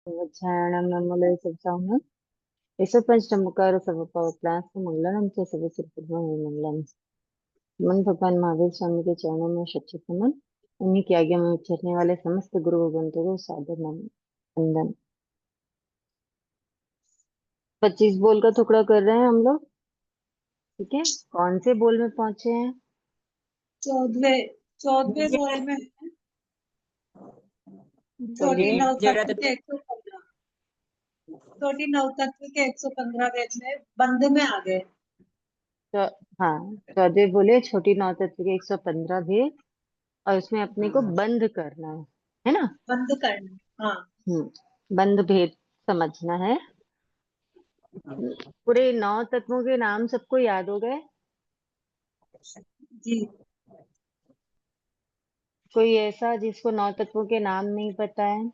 वज्रायणं नमोले सबसाहनं यशो पंचमुखार सर्वपावप्लास मंगलम च सब मंगलम। मन भगवान महावीर स्वामी के चरणों में शत नमन। उन्हीं की आज्ञा में चलने वाले समस्त गुरु भगवंतों को सादर वंदन। 25 बोल का टुकड़ा कर रहे हैं हम लोग। ठीक है, कौन से बोल में पहुंचे हैं? 14वें 14वें बोल में छोटी बोलिए। नव तत्व के 115 छोटी नव तत्व के 115 वेद में बंध में आ गए। तो हाँ, 14 बोले छोटी नौ तत्व के 115 भेद, और उसमें अपने को बंद करना है ना। बंद करना। हाँ बंद भेद समझना है। पूरे 9 तत्वों के नाम सबको याद हो गए? जी। कोई ऐसा जिसको 9 तत्वों के नाम नहीं पता है?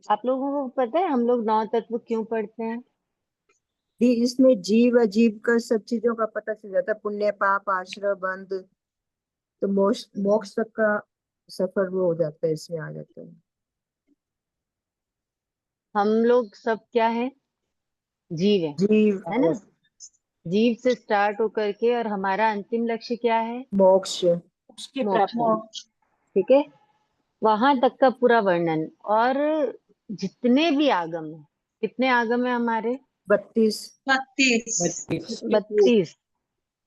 आप लोगों को पता है हम लोग 9 तत्व क्यों पढ़ते हैं? इसमें जीव अजीब का सब चीजों का पता चल जाता है। पुण्य पाप आश्रय बंध, तो मोक्ष मोक्ष तक का सफर वो हो जाता है, इसमें आ जाता है। हम लोग सब क्या है? जीव जीव है ना। जीव से स्टार्ट होकर के, और हमारा अंतिम लक्ष्य क्या है? मोक्ष। मोक्ष। ठीक है, वहां तक का पूरा वर्णन। और जितने भी आगम है, कितने आगम है हमारे? 32 32।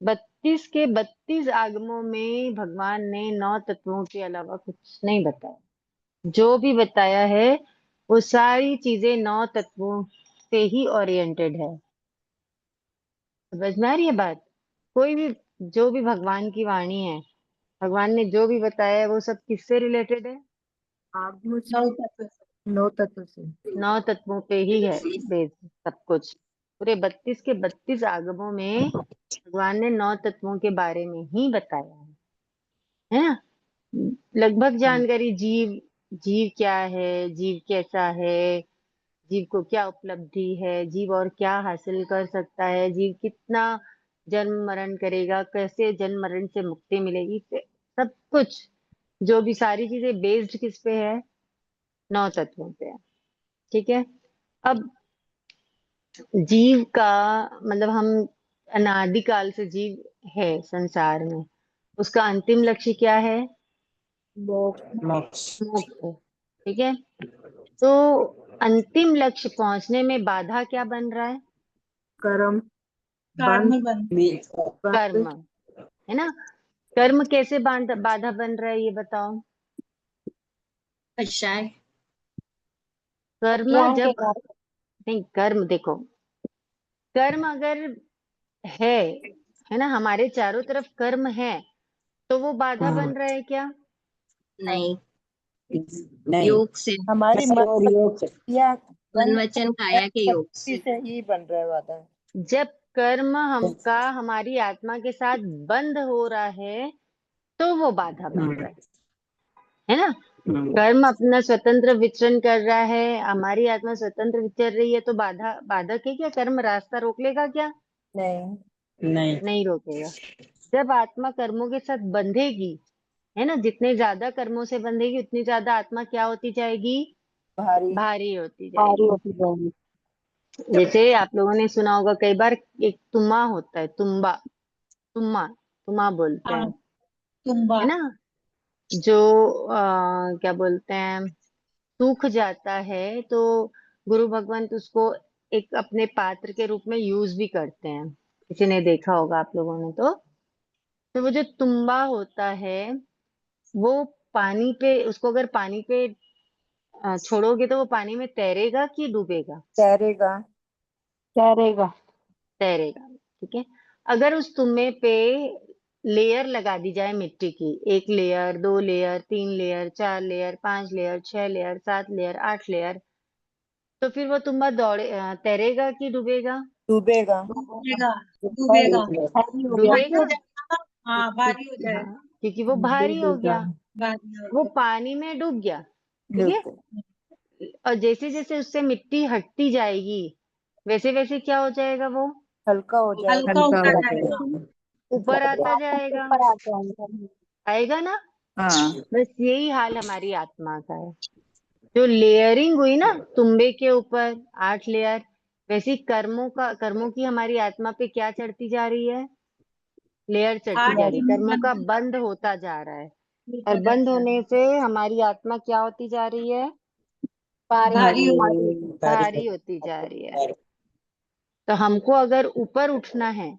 32 के 32 आगमों में भगवान ने 9 तत्वों के अलावा कुछ नहीं बताया। जो भी बताया है वो सारी चीजें 9 तत्वों से ही ओरिएंटेड है। समझ में आ रही है बात? कोई भी, जो भी भगवान की वाणी है, भगवान ने जो भी बताया है वो सब किससे रिलेटेड है? आगमों से, नव तत्व 9 तत्व से। 9 तत्वों पे ही है बेस सब कुछ। पूरे 32 के 32 आगमों में भगवान ने 9 तत्वों के बारे में ही बताया है ना। लगभग जानकारी जीव, जीव क्या है, जीव कैसा है, जीव को क्या उपलब्धि है, जीव और क्या हासिल कर सकता है, जीव कितना जन्म मरण करेगा, कैसे जन्म मरण से मुक्ति मिलेगी, सब कुछ, जो भी सारी चीजें बेस्ड किस पे है? 9 तत्वों पे है। ठीक है। अब जीव का मतलब, हम अनादिकाल से जीव है संसार में, उसका अंतिम लक्ष्य क्या है? मोक्ष। मोक्ष। ठीक है, तो अंतिम लक्ष्य पहुंचने में बाधा क्या बन रहा है? कर्म कर्म बंध बंध। कर्म, है ना। कर्म कैसे बाधा बन रहा है ये बताओ। कर्म जब, नहीं कर्म देखो, कर्म अगर है है ना, हमारे चारों तरफ कर्म है, तो वो बाधा बन रहा है क्या? नहीं, नहीं, योग से, हमारी या मन वचन काया के योग शक्ति से। से ही बन रहा है वादा। जब कर्म हमका हमारी आत्मा के साथ बंद हो रहा है, तो वो बाधा बन रहा है ना। कर्म अपना स्वतंत्र विचरण कर रहा है, हमारी आत्मा स्वतंत्र विचर रही है, तो बाधक है क्या? कर्म रास्ता रोक लेगा क्या? नहीं नहीं रोकेगा। जब आत्मा कर्मों के साथ बंधेगी, है ना, जितने ज्यादा कर्मों से बंधेगी उतनी ज्यादा आत्मा क्या होती जाएगी? भारी भारी होती जाएगी। जैसे आप लोगों ने सुना होगा कई बार, एक तुम्बा होता है, तुम्बा, तुम्बा, तुम्बा बोलते हाँ, हैं, तुम्बा। है ना। जो क्या बोलते हैं, सूख जाता है, तो गुरु भगवंत उसको एक अपने पात्र के रूप में यूज भी करते हैं। किसी ने देखा होगा आप लोगों ने तो वो जो तुम्बा होता है, वो पानी पे, उसको अगर पानी पे छोड़ोगे तो वो पानी में तैरेगा कि डूबेगा? तैरेगा। तैरेगा। ठीक है, अगर उस तुम्बे पे लेयर लगा दी जाए मिट्टी की, 1 layer, 2 layer, 3 layer, 4 layer, 5 layer, 6 layer, 7 layer, 8 layer, तो फिर वो तुम्बा तैरेगा कि डूबेगा? डूबेगा। डूबेगा। डूबेगा। भारी हो डूबेगा। जाएगा ना। हाँ, भारी हो हाँ, जाएगा। क्योंकि वो भारी हो डूबेगा। गया, भारी हो वो जाएगा। पानी में डूब गया। ठीक है, डूबेगा। और जैसे जैसे उससे मिट्टी हटती जाएगी, वैसे वैसे क्या हो जाएगा? वो हल्का हो जाएगा। हल्का होता जाएगा। ऊपर आता जाएगा, आएगा ना। हाँ बस यही हाल हमारी आत्मा का है। जो लेयरिंग हुई ना तुम्बे के ऊपर 8 लेयर, वैसी कर्मों की हमारी आत्मा पे क्या चढ़ती जा रही है, लेयर चढ़ती आठ जा रही है, जन्म कर्मों का बंधन बंद होता जा रहा है। और होता बंद जाता होने है, से हमारी आत्मा क्या होती जा रही है, भारी भारी होती, होती भारी होती जा रही है। तो हमको अगर ऊपर उठना है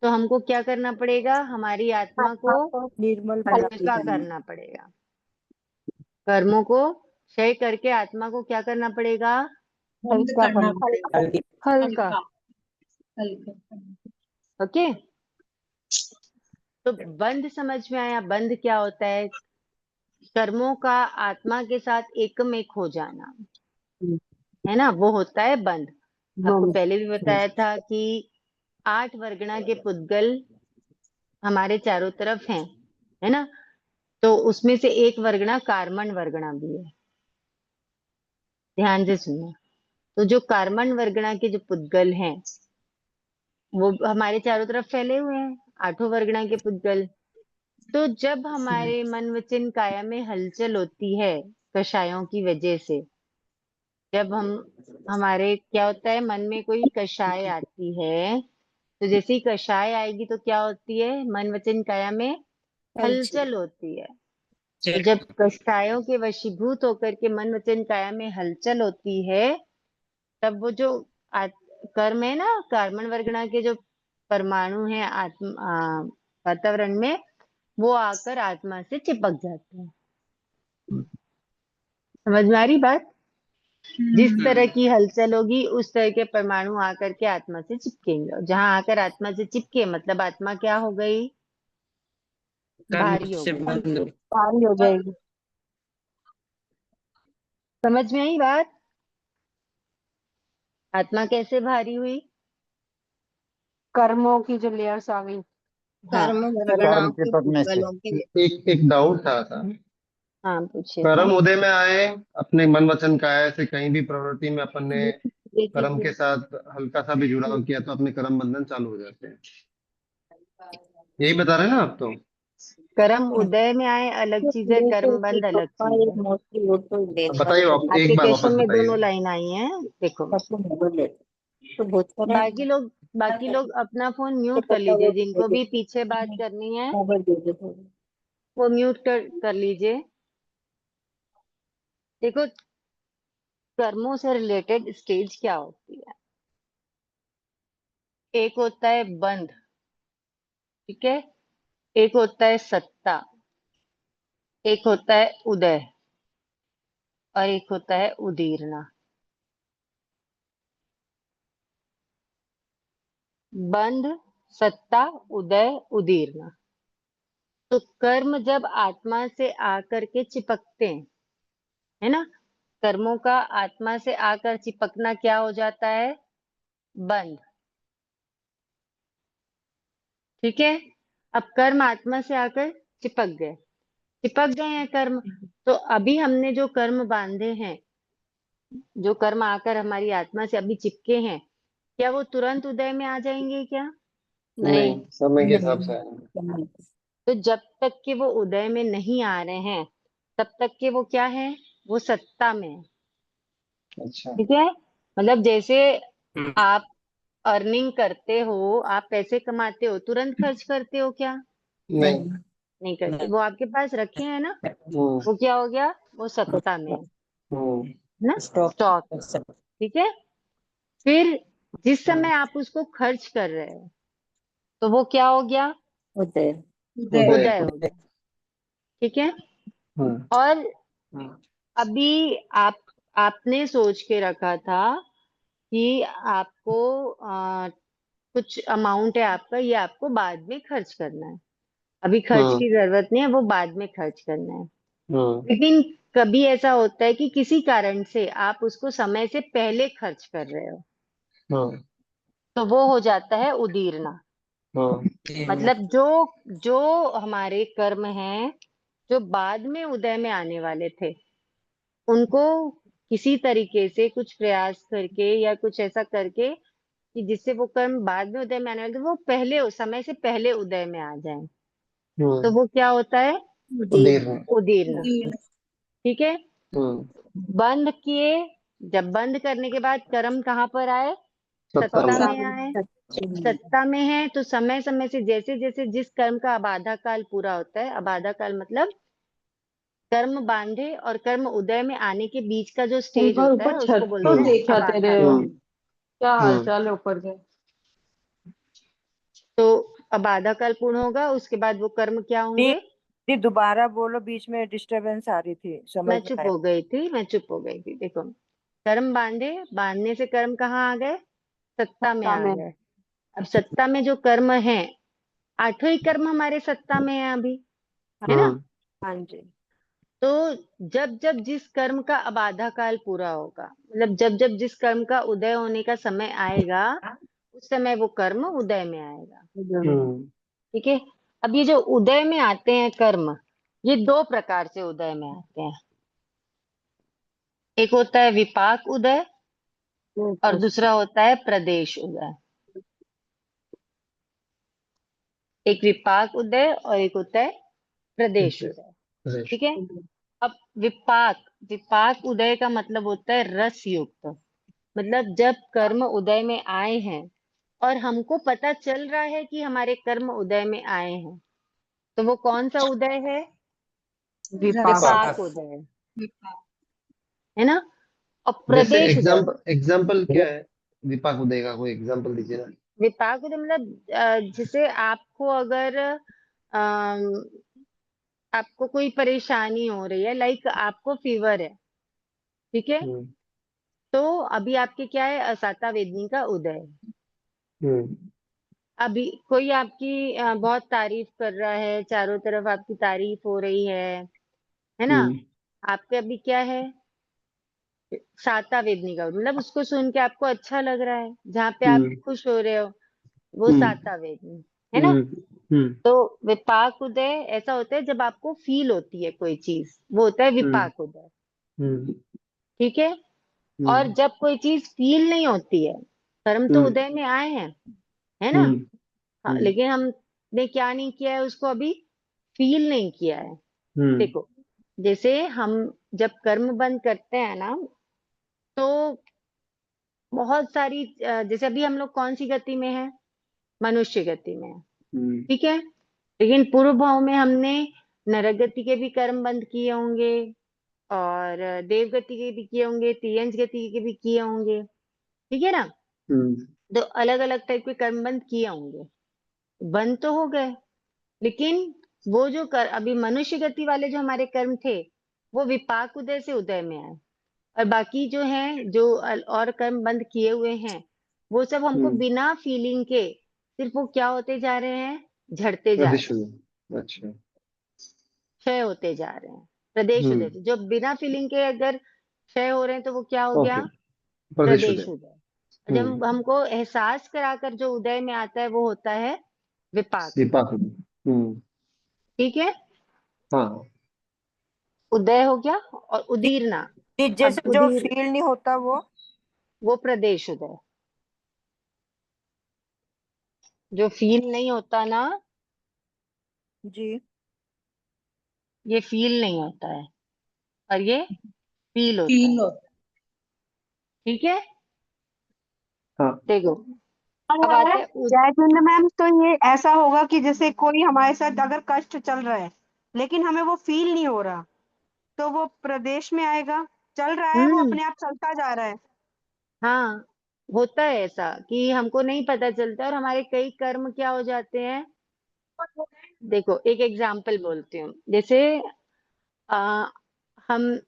तो हमको क्या करना पड़ेगा, हमारी आत्मा को निर्मल हल्का करना पड़ेगा, कर्मों को क्षय करके आत्मा को क्या करना पड़ेगा, बंद करना पड़ेगा, हल्का। हल्का हल्का। ओके, तो बंद समझ में आया, बंद क्या होता है, कर्मों का आत्मा के साथ एकम एक हो जाना, है ना, वो होता है बंद। आपको पहले भी बताया था कि 8 वर्गणा के पुद्गल हमारे चारों तरफ हैं, है ना, तो उसमें से एक वर्गणा कार्मण वर्गणा भी है, ध्यान से सुनना। तो जो कार्मण वर्गणा के जो पुद्गल हैं वो हमारे चारों तरफ फैले हुए हैं, 8 वर्गणा के पुद्गल। तो जब हमारे मन वचन काया में हलचल होती है कषायों की वजह से, जब हमारे क्या होता है, मन में कोई कषाय आती है, तो जैसे ही कषाय आएगी तो क्या होती है, मन वचन काया में हलचल होती है। तो जब कषायों के वशीभूत होकर के मन वचन काया में हलचल होती है, तब वो जो कर्म है ना, कार्बन वर्गणा के जो परमाणु हैं वातावरण में, वो आकर आत्मा से चिपक जाते हैं। समझ में आ रही बात, जिस तरह की हलचल होगी उस तरह के परमाणु आकर के आत्मा से चिपकेंगे, और जहां आकर आत्मा से चिपके मतलब आत्मा क्या हो गई, भारी हो गई, भारी हो जाएगी। समझ में आई बात, आत्मा कैसे भारी हुई, कर्मों की जो लेयर्स आ गई। हाँ कर्म कर्म वर्गणाओं के के पदने से। पुद्गलों के एक एक डाउट था हाँ पूछिए कर्म सर। उदय में आए, अपने मन वचन काया से कहीं भी प्रवृत्ति में अपन ने कर्म के साथ हल्का सा भी जुड़ाव किया तो अपने कर्म बंधन चालू हो जाते हैं, यही बता रहे हैं ना आप तो। कर्म उदय में आए अलग चीज है, कर्म बंद अलग चीज है। अब बताइए आप आपके एक बार क्वेश्चन वापस में दोनों बताइए। लाइन आई हैं, देखो। बाकी लोग अपना फोन म्यूट कर लीजिए, जिनको भी पीछे बात करनी है वो म्यूट कर लीजिए। देखो, कर्मों से रिलेटेड स्टेज क्या होती है, एक होता है बंध, ठीक है, एक होता है सत्ता, एक होता है उदय, और एक होता है उदीरना। बंध, सत्ता, उदय, उदीरना। तो कर्म जब आत्मा से आकर के चिपकते हैं, है ना, कर्मों का आत्मा से आकर चिपकना क्या हो जाता है, बंध, ठीक है। अब कर्म आत्मा से आकर चिपक गए हैं कर्म, तो अभी हमने जो कर्म बांधे हैं, जो कर्म आकर हमारी आत्मा से अभी चिपके हैं, क्या वो तुरंत उदय में आ जाएंगे क्या, नहीं, समय के हिसाब से आएंगे। तो जब तक कि वो उदय में नहीं आ रहे हैं तब तक के वो क्या है, वो सत्ता में है, अच्छा। ठीक है। मतलब जैसे आप अर्निंग करते हो, आप पैसे कमाते हो, तुरंत खर्च करते हो क्या, नहीं। नहीं करते, वो आपके पास रखे हैं ना, हम्म। वो क्या हो गया, वो सत्ता में हम्म। है ना, स्टॉक, ठीक है। फिर जिस समय आप उसको खर्च कर रहे हो तो वो क्या हो गया, उदय। उदय हो गया, ठीक है। हम्म। और अभी आपने सोच के रखा था कि आपको कुछ अमाउंट है आपका, ये आपको बाद में खर्च करना है, अभी खर्च हम्म। की जरूरत नहीं है, वो बाद में खर्च करना है। हम्म। लेकिन कभी ऐसा होता है कि किसी कारण से आप उसको समय से पहले खर्च कर रहे हो, हम्म। तो वो हो जाता है उदीरना। मतलब जो जो हमारे कर्म हैं जो बाद में उदय में आने वाले थे, उनको किसी तरीके से कुछ प्रयास करके या कुछ ऐसा करके कि जिससे वो कर्म बाद में उदय में आने वाले थे वो पहले समय से पहले उदय में आ जाए, तो हम्म। वो क्या होता है, उदीर्ण। उदीर्ण। उदीर्ण। ठीक है। हम्म। बंद किए, जब बंद करने के बाद कर्म कहाँ पर आए? सत्ता सत्ता में। में आए। सत्ता में है तो समय समय से जैसे जैसे जिस कर्म का अबाधा काल पूरा होता है, अबाधा काल मतलब कर्म बांधे और कर्म उदय में आने के बीच का जो स्टेज ऊपर होता है ऊपर उसको छत बोलते तो हैं देखा अबाधा तेरे काल। हम्म। क्या हाल हम्म। चाल है ऊपर के। तो अबाधा काल पूर्ण होगा, उसके बाद वो कर्म क्या दी, होंगे? दी दोबारा बोलो, बीच में डिस्टरबेंस आ रही थी, समझ मैं नहीं चुप आया। हो गई थी, मैं चुप हो गई थी। देखो, कर्म बांधे, बांधने से कर्म कहाँ आ गए? सत्ता में आ गए। अब सत्ता में जो कर्म है, आठों ही कर्म हमारे सत्ता में है अभी, है ना? हम्म। हाँ जी। तो जब जब जिस कर्म का अब आधा काल पूरा होगा, मतलब जब जब जिस कर्म का उदय होने का समय आएगा, उस समय वो कर्म उदय में आएगा। हम्म। ठीक है। अब ये जो उदय में आते हैं कर्म, ये दो प्रकार से उदय में आते हैं। एक होता है विपाक उदय और दूसरा होता है प्रदेश उदय। एक विपाक उदय और एक होता है प्रदेश उदय। प्रदेश। ठीक है। अब विपाक, विपाक उदय का मतलब होता है रस युक्त, मतलब जब कर्म उदय में आए हैं और हमको पता चल रहा है कि हमारे कर्म उदय में आए हैं, तो वो कौन सा उदय है? विपाक उदय, विपाक। है ना? और जैसे प्रदेश उदय, एग्जाम्पल क्या है विपाक उदय का? कोई एग्जाम्पल दीजिए ना। विपाक उदय मतलब जैसे आपको अगर अम, आपको कोई परेशानी हो रही है, लाइक आपको फीवर है, ठीक है, हम्म। तो अभी आपके क्या है? असाता वेदनी का उदय है। हम्म। अभी कोई आपकी बहुत तारीफ कर रहा है, चारों तरफ आपकी तारीफ हो रही है ना? हम्म। आपके अभी क्या है? साता वेदनी का, मतलब उसको सुन के आपको अच्छा लग रहा है, जहाँ पे आप हम्म। खुश हो रहे हो, वो हम्म। साता वेदनी, है ना? हम्म। हम्म। तो विपाक उदय ऐसा होता है जब आपको फील होती है कोई चीज, वो होता है हम्म। विपाक उदय। हम्म। ठीक है। और हम्म। जब कोई चीज फील नहीं होती है, कर्म तो हम्म। उदय में आए हैं, है ना? हम्म। हाँ, लेकिन हमने क्या नहीं किया है? उसको अभी फील नहीं किया है। हम्म। देखो, जैसे हम जब कर्म बंद करते हैं ना, तो बहुत सारी जैसे अभी हम लोग कौन सी गति में है? मनुष्य गति में है, हम्म। ठीक है। लेकिन पूर्व भाव में हमने नरक गति के भी कर्म बंद किए होंगे और देव गति के भी किए होंगे, तियंज गति के भी किए होंगे, ठीक है ना? हम्म। तो अलग अलग टाइप के कर्म बंद किए होंगे, बंद तो हो गए, लेकिन वो जो अभी मनुष्य गति वाले जो हमारे कर्म थे, वो विपाक उदय से उदय में आए। और बाकी जो हैं, जो और कर्म बंद किए हुए हैं, वो सब हमको हम्म। बिना फीलिंग के सिर्फ वो क्या होते जा रहे हैं? झड़ते जा प्रदेश रहे हैं, उदय। अच्छा। क्षय होते जा रहे हैं। प्रदेश उदय हम्म। से जो बिना फीलिंग के अगर क्षय हो रहे हैं, तो वो क्या हो ओके। गया? प्रदेश प्रदेश उदय। उदय। और जब हम्म। हमको एहसास कराकर जो उदय में आता है, वो होता है विपाक उदय। विपाक उदय। हम्म। ठीक है। हाँ। उदय हो गया और उदीरना। अब जैसे जो उदीर, फील नहीं होता वो प्रदेश उदय। जो फील नहीं होता ना, जी। ये फील नहीं होता है और ये फील होता फील है। होता ठीक है। हाँ। देखो, अब आते हैं जय चंद मैम, तो ये ऐसा होगा कि जैसे कोई हमारे साथ अगर कष्ट चल रहा है लेकिन हमें वो फील नहीं हो रहा, तो वो प्रदेश में आएगा। चल रहा है, वो हम्म। अपने आप चलता जा रहा है। हाँ, होता है ऐसा कि हमको नहीं पता चलता और हमारे कई कर्म क्या हो जाते हैं। देखो, एक एग्जाम्पल बोलती हूँ। जैसे आ, हम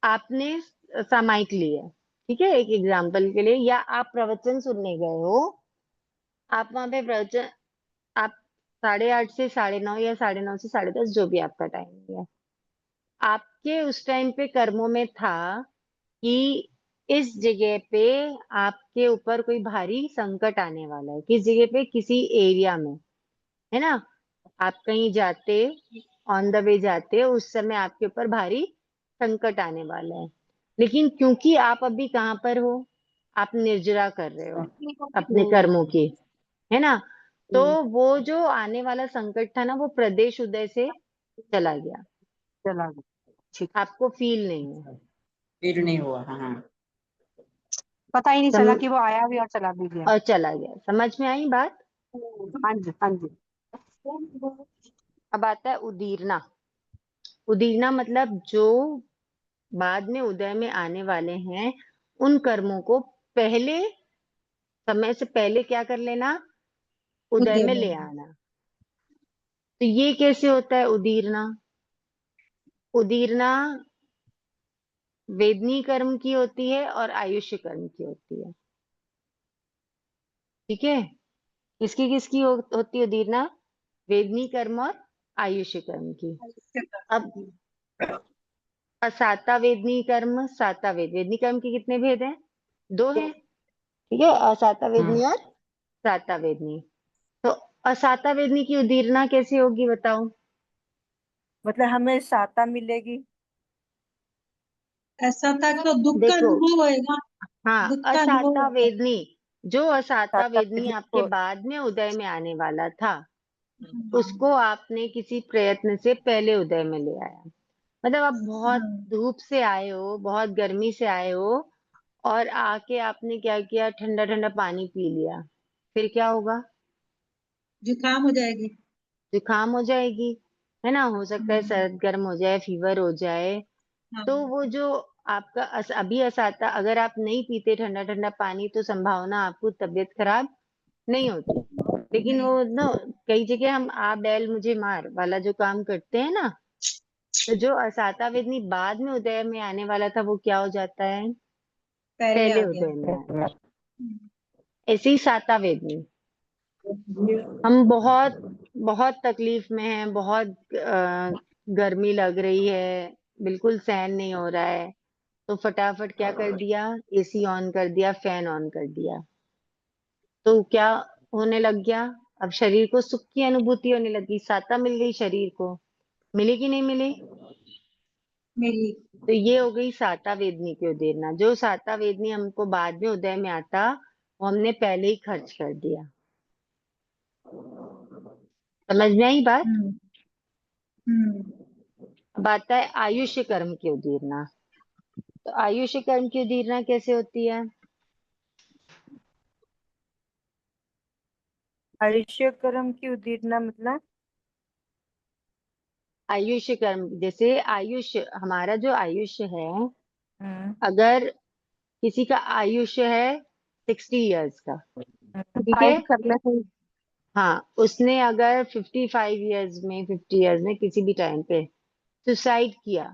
आपने सामायिक ली है, ठीक है, एक एग्जाम्पल के लिए, या आप प्रवचन सुनने गए हो, आप वहां पे प्रवचन, आप 8:30 से 9:30 या 9:30 से 10:30, जो भी आपका टाइम है, आपके उस टाइम पे कर्मों में था कि इस जगह पे आपके ऊपर कोई भारी संकट आने वाला है, किस जगह पे? किसी एरिया में, है ना? आप कहीं जाते, ऑन द वे जाते, उस समय आपके ऊपर भारी संकट आने वाला है। लेकिन क्योंकि आप अभी कहाँ पर हो? आप निर्जरा कर रहे हो अपने कर्मों की, है ना? तो वो जो आने वाला संकट था ना, वो प्रदेश उदय से चला गया, चला गया। आपको फील नहीं है। फील नहीं हुआ। हाँ। पता ही नहीं सम, चला कि वो आया भी और चला भी गया। और चला गया। समझ में आई बात? हाँ जी, हाँ जी। अब आता है उदीरना। उदीरना मतलब जो बाद में उदय में आने वाले हैं, उन कर्मों को पहले, समय से पहले क्या कर लेना, उदय उदय में ले में। आना। तो ये कैसे होता है उदीरना? उदीरना वेदनी कर्म की होती है और आयुष्य कर्म की होती है। ठीक है? किसकी किसकी होती है उदीरना? वेदनी कर्म और आयुष्य कर्म की। अब असाता वेदनी कर्म, साता वेदनी कर्म के कितने भेद हैं? दो हैं। ठीक है, असाता वेदनी और साता वेदनी। तो असाता वेदनी की उदीरना कैसे होगी बताओ? मतलब हमें साता मिलेगी। ऐसा था तो दुख का देखो, अनुभव होएगा। हाँ, दुख का अनुभव असाता होगा। वेदनी, जो असाता साता वेदनी वेदनी आपके को बाद में उदय में आने वाला था, उसको हाँ। आपने किसी प्रयत्न से पहले उदय में ले आया। मतलब आप बहुत हाँ। धूप से आए हो, बहुत गर्मी से आए हो, और आके आपने क्या किया, ठंडा ठंडा पानी पी लिया, फिर क्या होगा? जुकाम हो जाएगी। जुकाम हो जाएगी, है ना? हो सकता है हम्म, सर्द गर्म हो जाए, फीवर हो जाए। हाँ। तो वो जो आपका अभी असाता, अगर आप नहीं पीते ठंडा ठंडा पानी, तो संभावना आपको तबीयत खराब नहीं होती। लेकिन नहीं। वो ना, कई जगह हम आ बैल मुझे मार वाला जो काम करते हैं ना, तो जो असाता वेदनी बाद में उदय में आने वाला था, वो क्या हो जाता है? पहले पहले आ गया। उदय में आया। हम्म, ऐसे ही साता वेदनी, हम बहुत बहुत तकलीफ में हैं, बहुत गर्मी लग रही है, बिल्कुल सहन नहीं हो रहा है, तो फटाफट क्या कर दिया, एसी ऑन कर दिया, फैन ऑन कर दिया, तो क्या होने लग गया? अब शरीर को सुख की अनुभूति होने लगी, साता मिल गई शरीर को। मिली कि नहीं मिली? मिली। तो ये हो गई साता वेदनी की उदीरना। जो साता वेदनी हमको बाद में उदय में आता, वो हमने पहले ही खर्च कर दिया। समझ में आई बात? हम्म। हम्म। अब आता है आयुष्य कर्म की उदीरना। तो आयुष्य कर्म की उदीरना कैसे होती है? आयुष्य कर्म की उदीरना मतलब आयुष्य कर्म, जैसे आयुष्य, हमारा जो आयुष्य है, हम्म, अगर किसी का आयुष्य है 60 इयर्स का, ठीक है, फाइट करने से। हाँ, उसने अगर 55 इयर्स में, 50 इयर्स में किसी भी टाइम पे सुसाइड किया,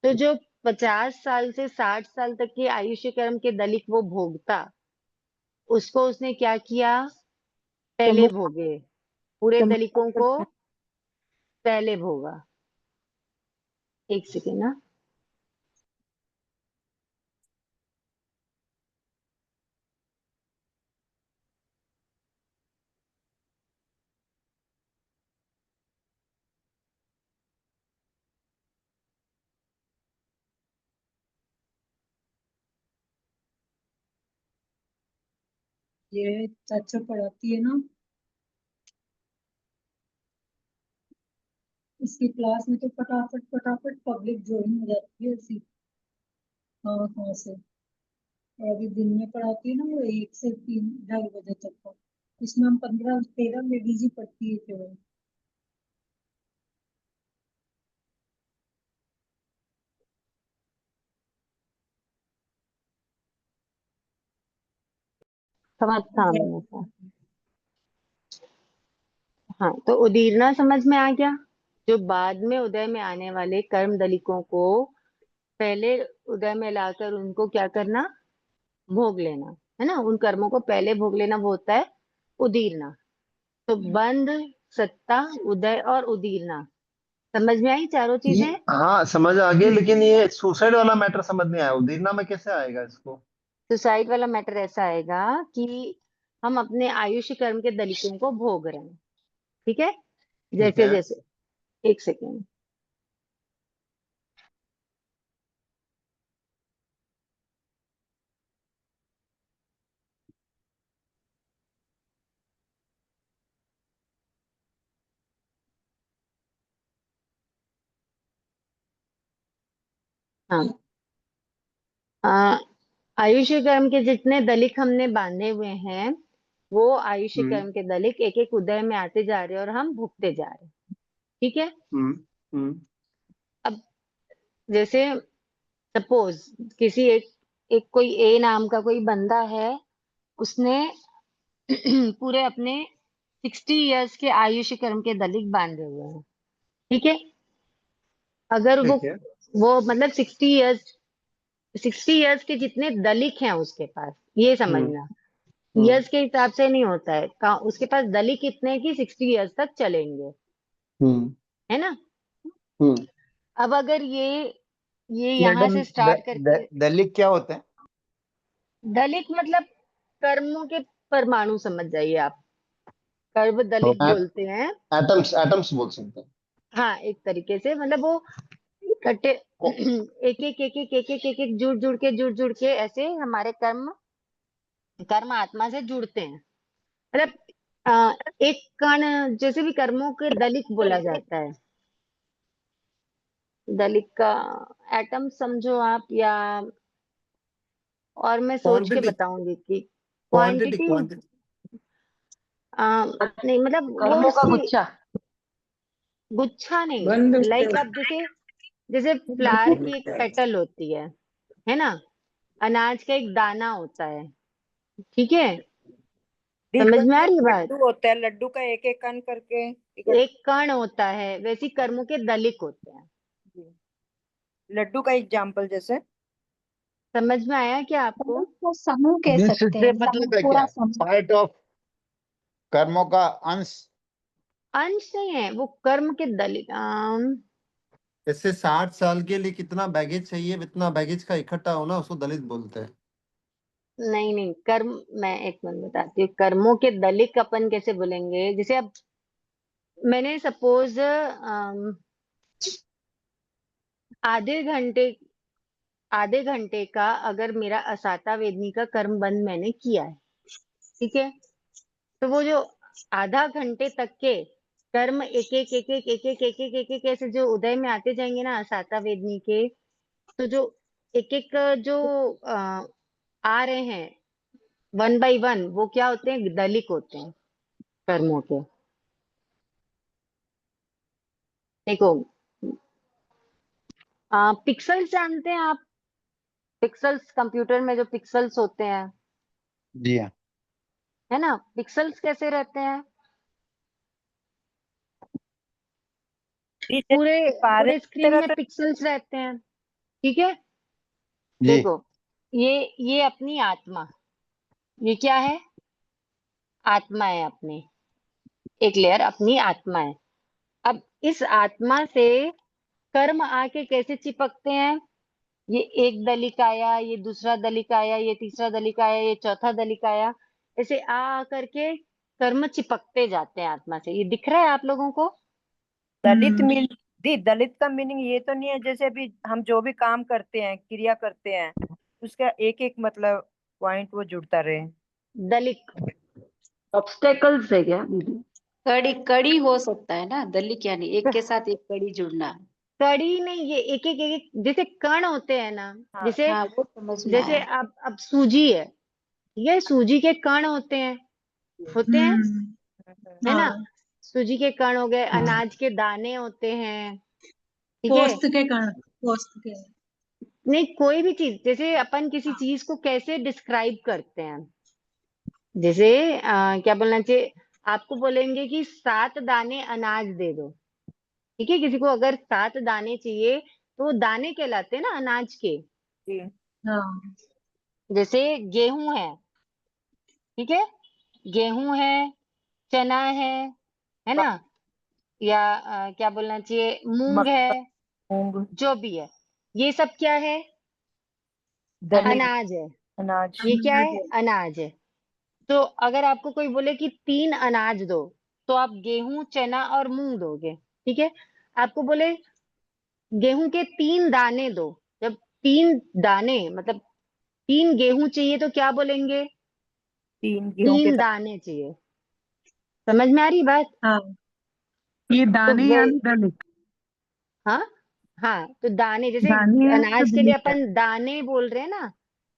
तो जो 50 साल से 60 साल तक के आयुष्य कर्म के दलिक वो भोगता, उसको उसने क्या किया, तो पहले मुक्त भोगे, पूरे तो दलिकों को मुक्त पहले भोगा। एक सेकेंड ना। ये चाचा पढ़ाती है ना, इसकी क्लास में तो फटाफट फटाफट पब्लिक ज्वाइन हो जाती है इसी। हाँ, हाँ से। और अभी दिन में पढ़ाती है ना, वो 1 से 3 ढाई बजे तक का। इसमें हम 15 13 लेडीज ही पढ़ती है केवल। समझ सामने था। हाँ, तो उदीरना समझ में आ गया। जो बाद में उदय में आने वाले कर्म दलिकों को पहले उदय में लाकर उनको क्या करना, भोग लेना, है ना? उन कर्मों को पहले भोग लेना, वो होता है उदीरना। तो बंध, सत्ता, उदय और उदीरना, समझ में आई चारों ये चीजें? हाँ समझ आ गई, लेकिन ये सुसाइड वाला मैटर समझ नहीं आया, उदीरना में कैसे आएगा इसको? सुसाइड वाला मैटर ऐसा आएगा कि हम अपने आयुष्य कर्म के दलिकों को भोग रहे हैं। ठीक है? ठीक जैसे है। जैसे, एक सेकेंड। हाँ, आयुष्य कर्म के जितने दलिक हमने बांधे हुए हैं, वो आयुष्य कर्म के दलिक एक एक उदय में आते जा रहे हैं और हम भुगते जा रहे हैं। ठीक है। अब जैसे सपोज किसी एक कोई ए नाम का कोई बंदा है, उसने पूरे अपने 60 इयर्स के आयुष्य कर्म के दलिक बांधे हुए हैं। ठीक है। अगर ठीक है। वो मतलब 60 इयर्स के जितने दलिक हैं उसके पास, ये समझना, इयर्स के हिसाब से नहीं होता है, उसके पास दलिक कितने की 60 इयर्स तक चलेंगे, है ना। अब अगर ये यहाँ मैडम से स्टार्ट करके, दलित क्या होता है? दलित मतलब कर्मों के परमाणु समझ जाइए आप, कर्म दलित बोलते हैं। एटम्स एटम्स बोल सकते हैं। हाँ, एक तरीके से मतलब वो इकट्ठे एक एक जुड़ के ऐसे हमारे कर्म आत्मा से जुड़ते हैं। मतलब एक कण, जैसे भी कर्मों के दलित बोला जाता है, दलित का एटम समझो आप, या और मैं सोच के बताऊंगी कि क्वांटिटी नहीं, मतलब वो कर्मों का उसकी गुच्छा। गुच्छा नहीं, बंद लाइक आप जैसे जैसे फ्लावर की एक पेटल होती है ना, अनाज का एक दाना होता है। ठीक है, समझ में आ रही है बात। लड्डू होता है, लड्डू का एक एक कण करके एक कण होता है, वैसी कर्मों के दलिक होते हैं। लड्डू का एग्जाम्पल जैसे समझ में आया क्या आपको? को समूह कह सकते हैं, मतलब है पूरा क्या? समूह। पार्ट ऑफ कर्मों का अंश। अंश नहीं है वो, कर्म के दलिक जैसे 60 साल के लिए कितना बैगेज चाहिए, इतना बैगेज का इकट्ठा होना, उसको दलित बोलते हैं। नहीं नहीं, कर्म, मैं एक मिनट बताती हूँ, कर्मों के दलिक अपन कैसे बोलेंगे। जैसे अब मैंने सपोज आधे घंटे का अगर मेरा असाता वेदनी का कर्म बंद मैंने किया है, ठीक है, तो वो जो आधा घंटे तक के कर्म एक एक ऐसे जो उदय में आते जाएंगे ना असाता वेदनी के, तो जो एक एक जो आ रहे हैं वन बाय वन, वो क्या होते हैं, दलिक होते हैं कर्मों के। देखो, पिक्सल्स जानते हैं आप? पिक्सल्स, कंप्यूटर में जो पिक्सल्स होते हैं, जी हाँ। है ना, पिक्सल्स कैसे रहते हैं? पूरे पारे पूरे की स्क्रीन तरह में तो पिक्सल्स रहते हैं। ठीक है। जी। देखो, ये अपनी आत्मा, ये क्या है, आत्मा है अपनी, एक लेयर अपनी आत्मा है। अब इस आत्मा से कर्म आके कैसे चिपकते हैं, ये एक दलिक आया, ये दूसरा दलिक आया, ये तीसरा दलिक आया, ये चौथा दलिक आया, ऐसे आ करके कर्म चिपकते जाते हैं आत्मा से। ये दिख रहा है आप लोगों को? दलित मीन दी दलित का मीनिंग ये तो नहीं है जैसे अभी हम जो भी काम करते हैं, क्रिया करते हैं, उसका एक एक मतलब पॉइंट वो जुड़ता रहे। दलिक ऑब्स्टेकल्स है क्या? कड़ी कड़ी हो सकता है ना, दलिक यानी एक के साथ एक कड़ी जुड़ना। कड़ी नहीं, ये एक जैसे कण होते हैं ना, हाँ जैसे हाँ, वो समझ में जैसे आया। अब सूजी है, ये सूजी के कण होते हैं, है ना। हाँ, सूजी के कण हो गए, अनाज के दाने होते हैं। ठीक है। पोस्त के कारण, पोस्त के। नहीं, कोई भी चीज, जैसे अपन किसी चीज को कैसे डिस्क्राइब करते हैं, जैसे क्या बोलना चाहिए, आपको बोलेंगे कि 7 दाने अनाज दे दो। ठीक है, किसी को अगर 7 दाने चाहिए, तो वो दाने कहलाते हैं ना अनाज के। जी। हाँ, जैसे गेहूं है, ठीक है, गेहूं है, चना है ना, या क्या बोलना चाहिए, मूंग मक्का, है, मूंग, जो भी है, ये सब क्या है, दलित, अनाज है। अनाज। ये क्या अनाज है, है। अनाज है। तो अगर आपको कोई बोले कि 3 अनाज दो, तो आप गेहूं, चना और मूंग दोगे। ठीक है। आपको बोले गेहूं के 3 दाने दो, जब 3 दाने मतलब 3 गेहूं चाहिए, तो क्या बोलेंगे, तीन गेहूं के 3 दाने चाहिए। समझ में आ रही बात? हाँ, ये तो दाने वे यानी दलित। हाँ, हाँ, तो दाने जैसे दाने हैं तो अनाज के लिए दलित है। अपन दाने बोल रहे हैं ना,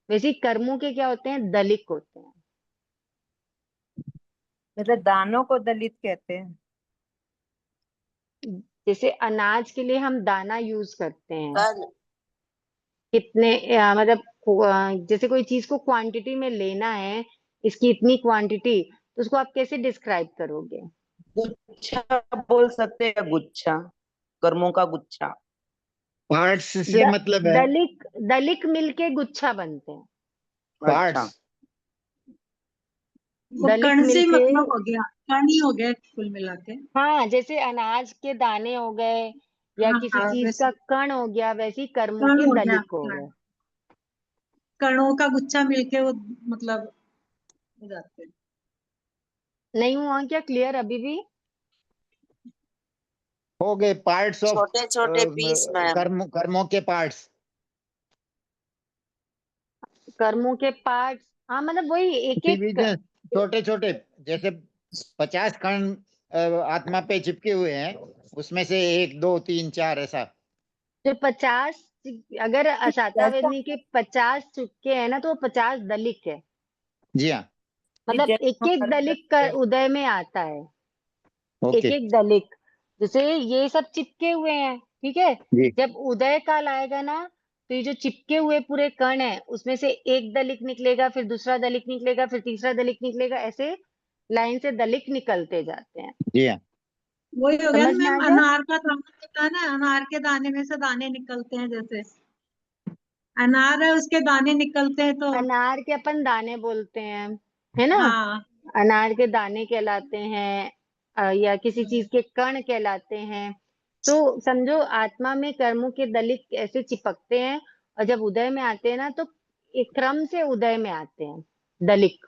वैसे ही कर्मों के क्या होते हैं, दलिक होते हैं। मतलब दानों को दलित कहते हैं। जैसे अनाज के लिए हम दाना यूज करते हैं, कितने मतलब जैसे कोई चीज को क्वांटिटी में लेना है, इसकी इतनी क्वांटिटी, तो उसको आप कैसे डिस्क्राइब करोगे? गुच्छा बोल सकते हैं, गुच्छा, कर्मों का गुच्छा। पार्ट्स से द, मतलब है, दलिक दलिक मिलके गुच्छा बनते हैं। अच्छा, पार्ट्स। वो दलिक कण से ही मिलके, मतलब हो गया, कण ही हो गया कुल मिला के। हाँ, जैसे अनाज के दाने हो गए या हाँ किसी हाँ, चीज वैसे का कण हो गया, वैसे ही कर्मों कण के हो गया, दलिक हो हाँ, गए। कणों का गुच्छा मिलके वो मतलब हो जाते हैं। नहीं हुआ क्या क्लियर अभी भी? हो गए पार्ट्स ऑफ छोटे छोटे पीस मैम। कर्मों के पार्ट्स। कर्मों के पार्ट्स, हाँ, मतलब वही एक एक। डिवीजन, छोटे छोटे, जैसे 50 कण आत्मा पे चिपके हुए हैं, उसमें से 1 2 3 4 ऐसा। जो 50, अगर जैसा असातावेदनी के 50 चुपके हैं ना, तो वो 50 दलिक है। जी हाँ। मतलब एक जैसा एक कर्म दलिक करते का हैं। उदय में आता है, एक ओके एक दलिक। जैसे ये सब चिपके हुए हैं, ठीक है, जी। जब उदय काल आएगा ना, तो ये जो चिपके हुए पूरे कण है, उसमें से एक दलिक निकलेगा, फिर दूसरा दलिक निकलेगा, फिर तीसरा दलिक निकलेगा, ऐसे लाइन से दलिक निकलते जाते हैं। जी हाँ। वही हो गया ना समझ में आ मैम, गया? अनार का दाना होता है ना, अनार के दाने में से दाने निकलते हैं, जैसे अनार है उसके दाने निकलते हैं तो। अनार के अपन दाने बोलते हैं, है ना? हाँ अनार के दाने कहलाते हैं, या किसी चीज के कण कहलाते हैं। तो समझो आत्मा में कर्मों के दलिक ऐसे चिपकते हैं, और जब उदय में आते हैं ना, तो एक क्रम से उदय में आते हैं दलिक।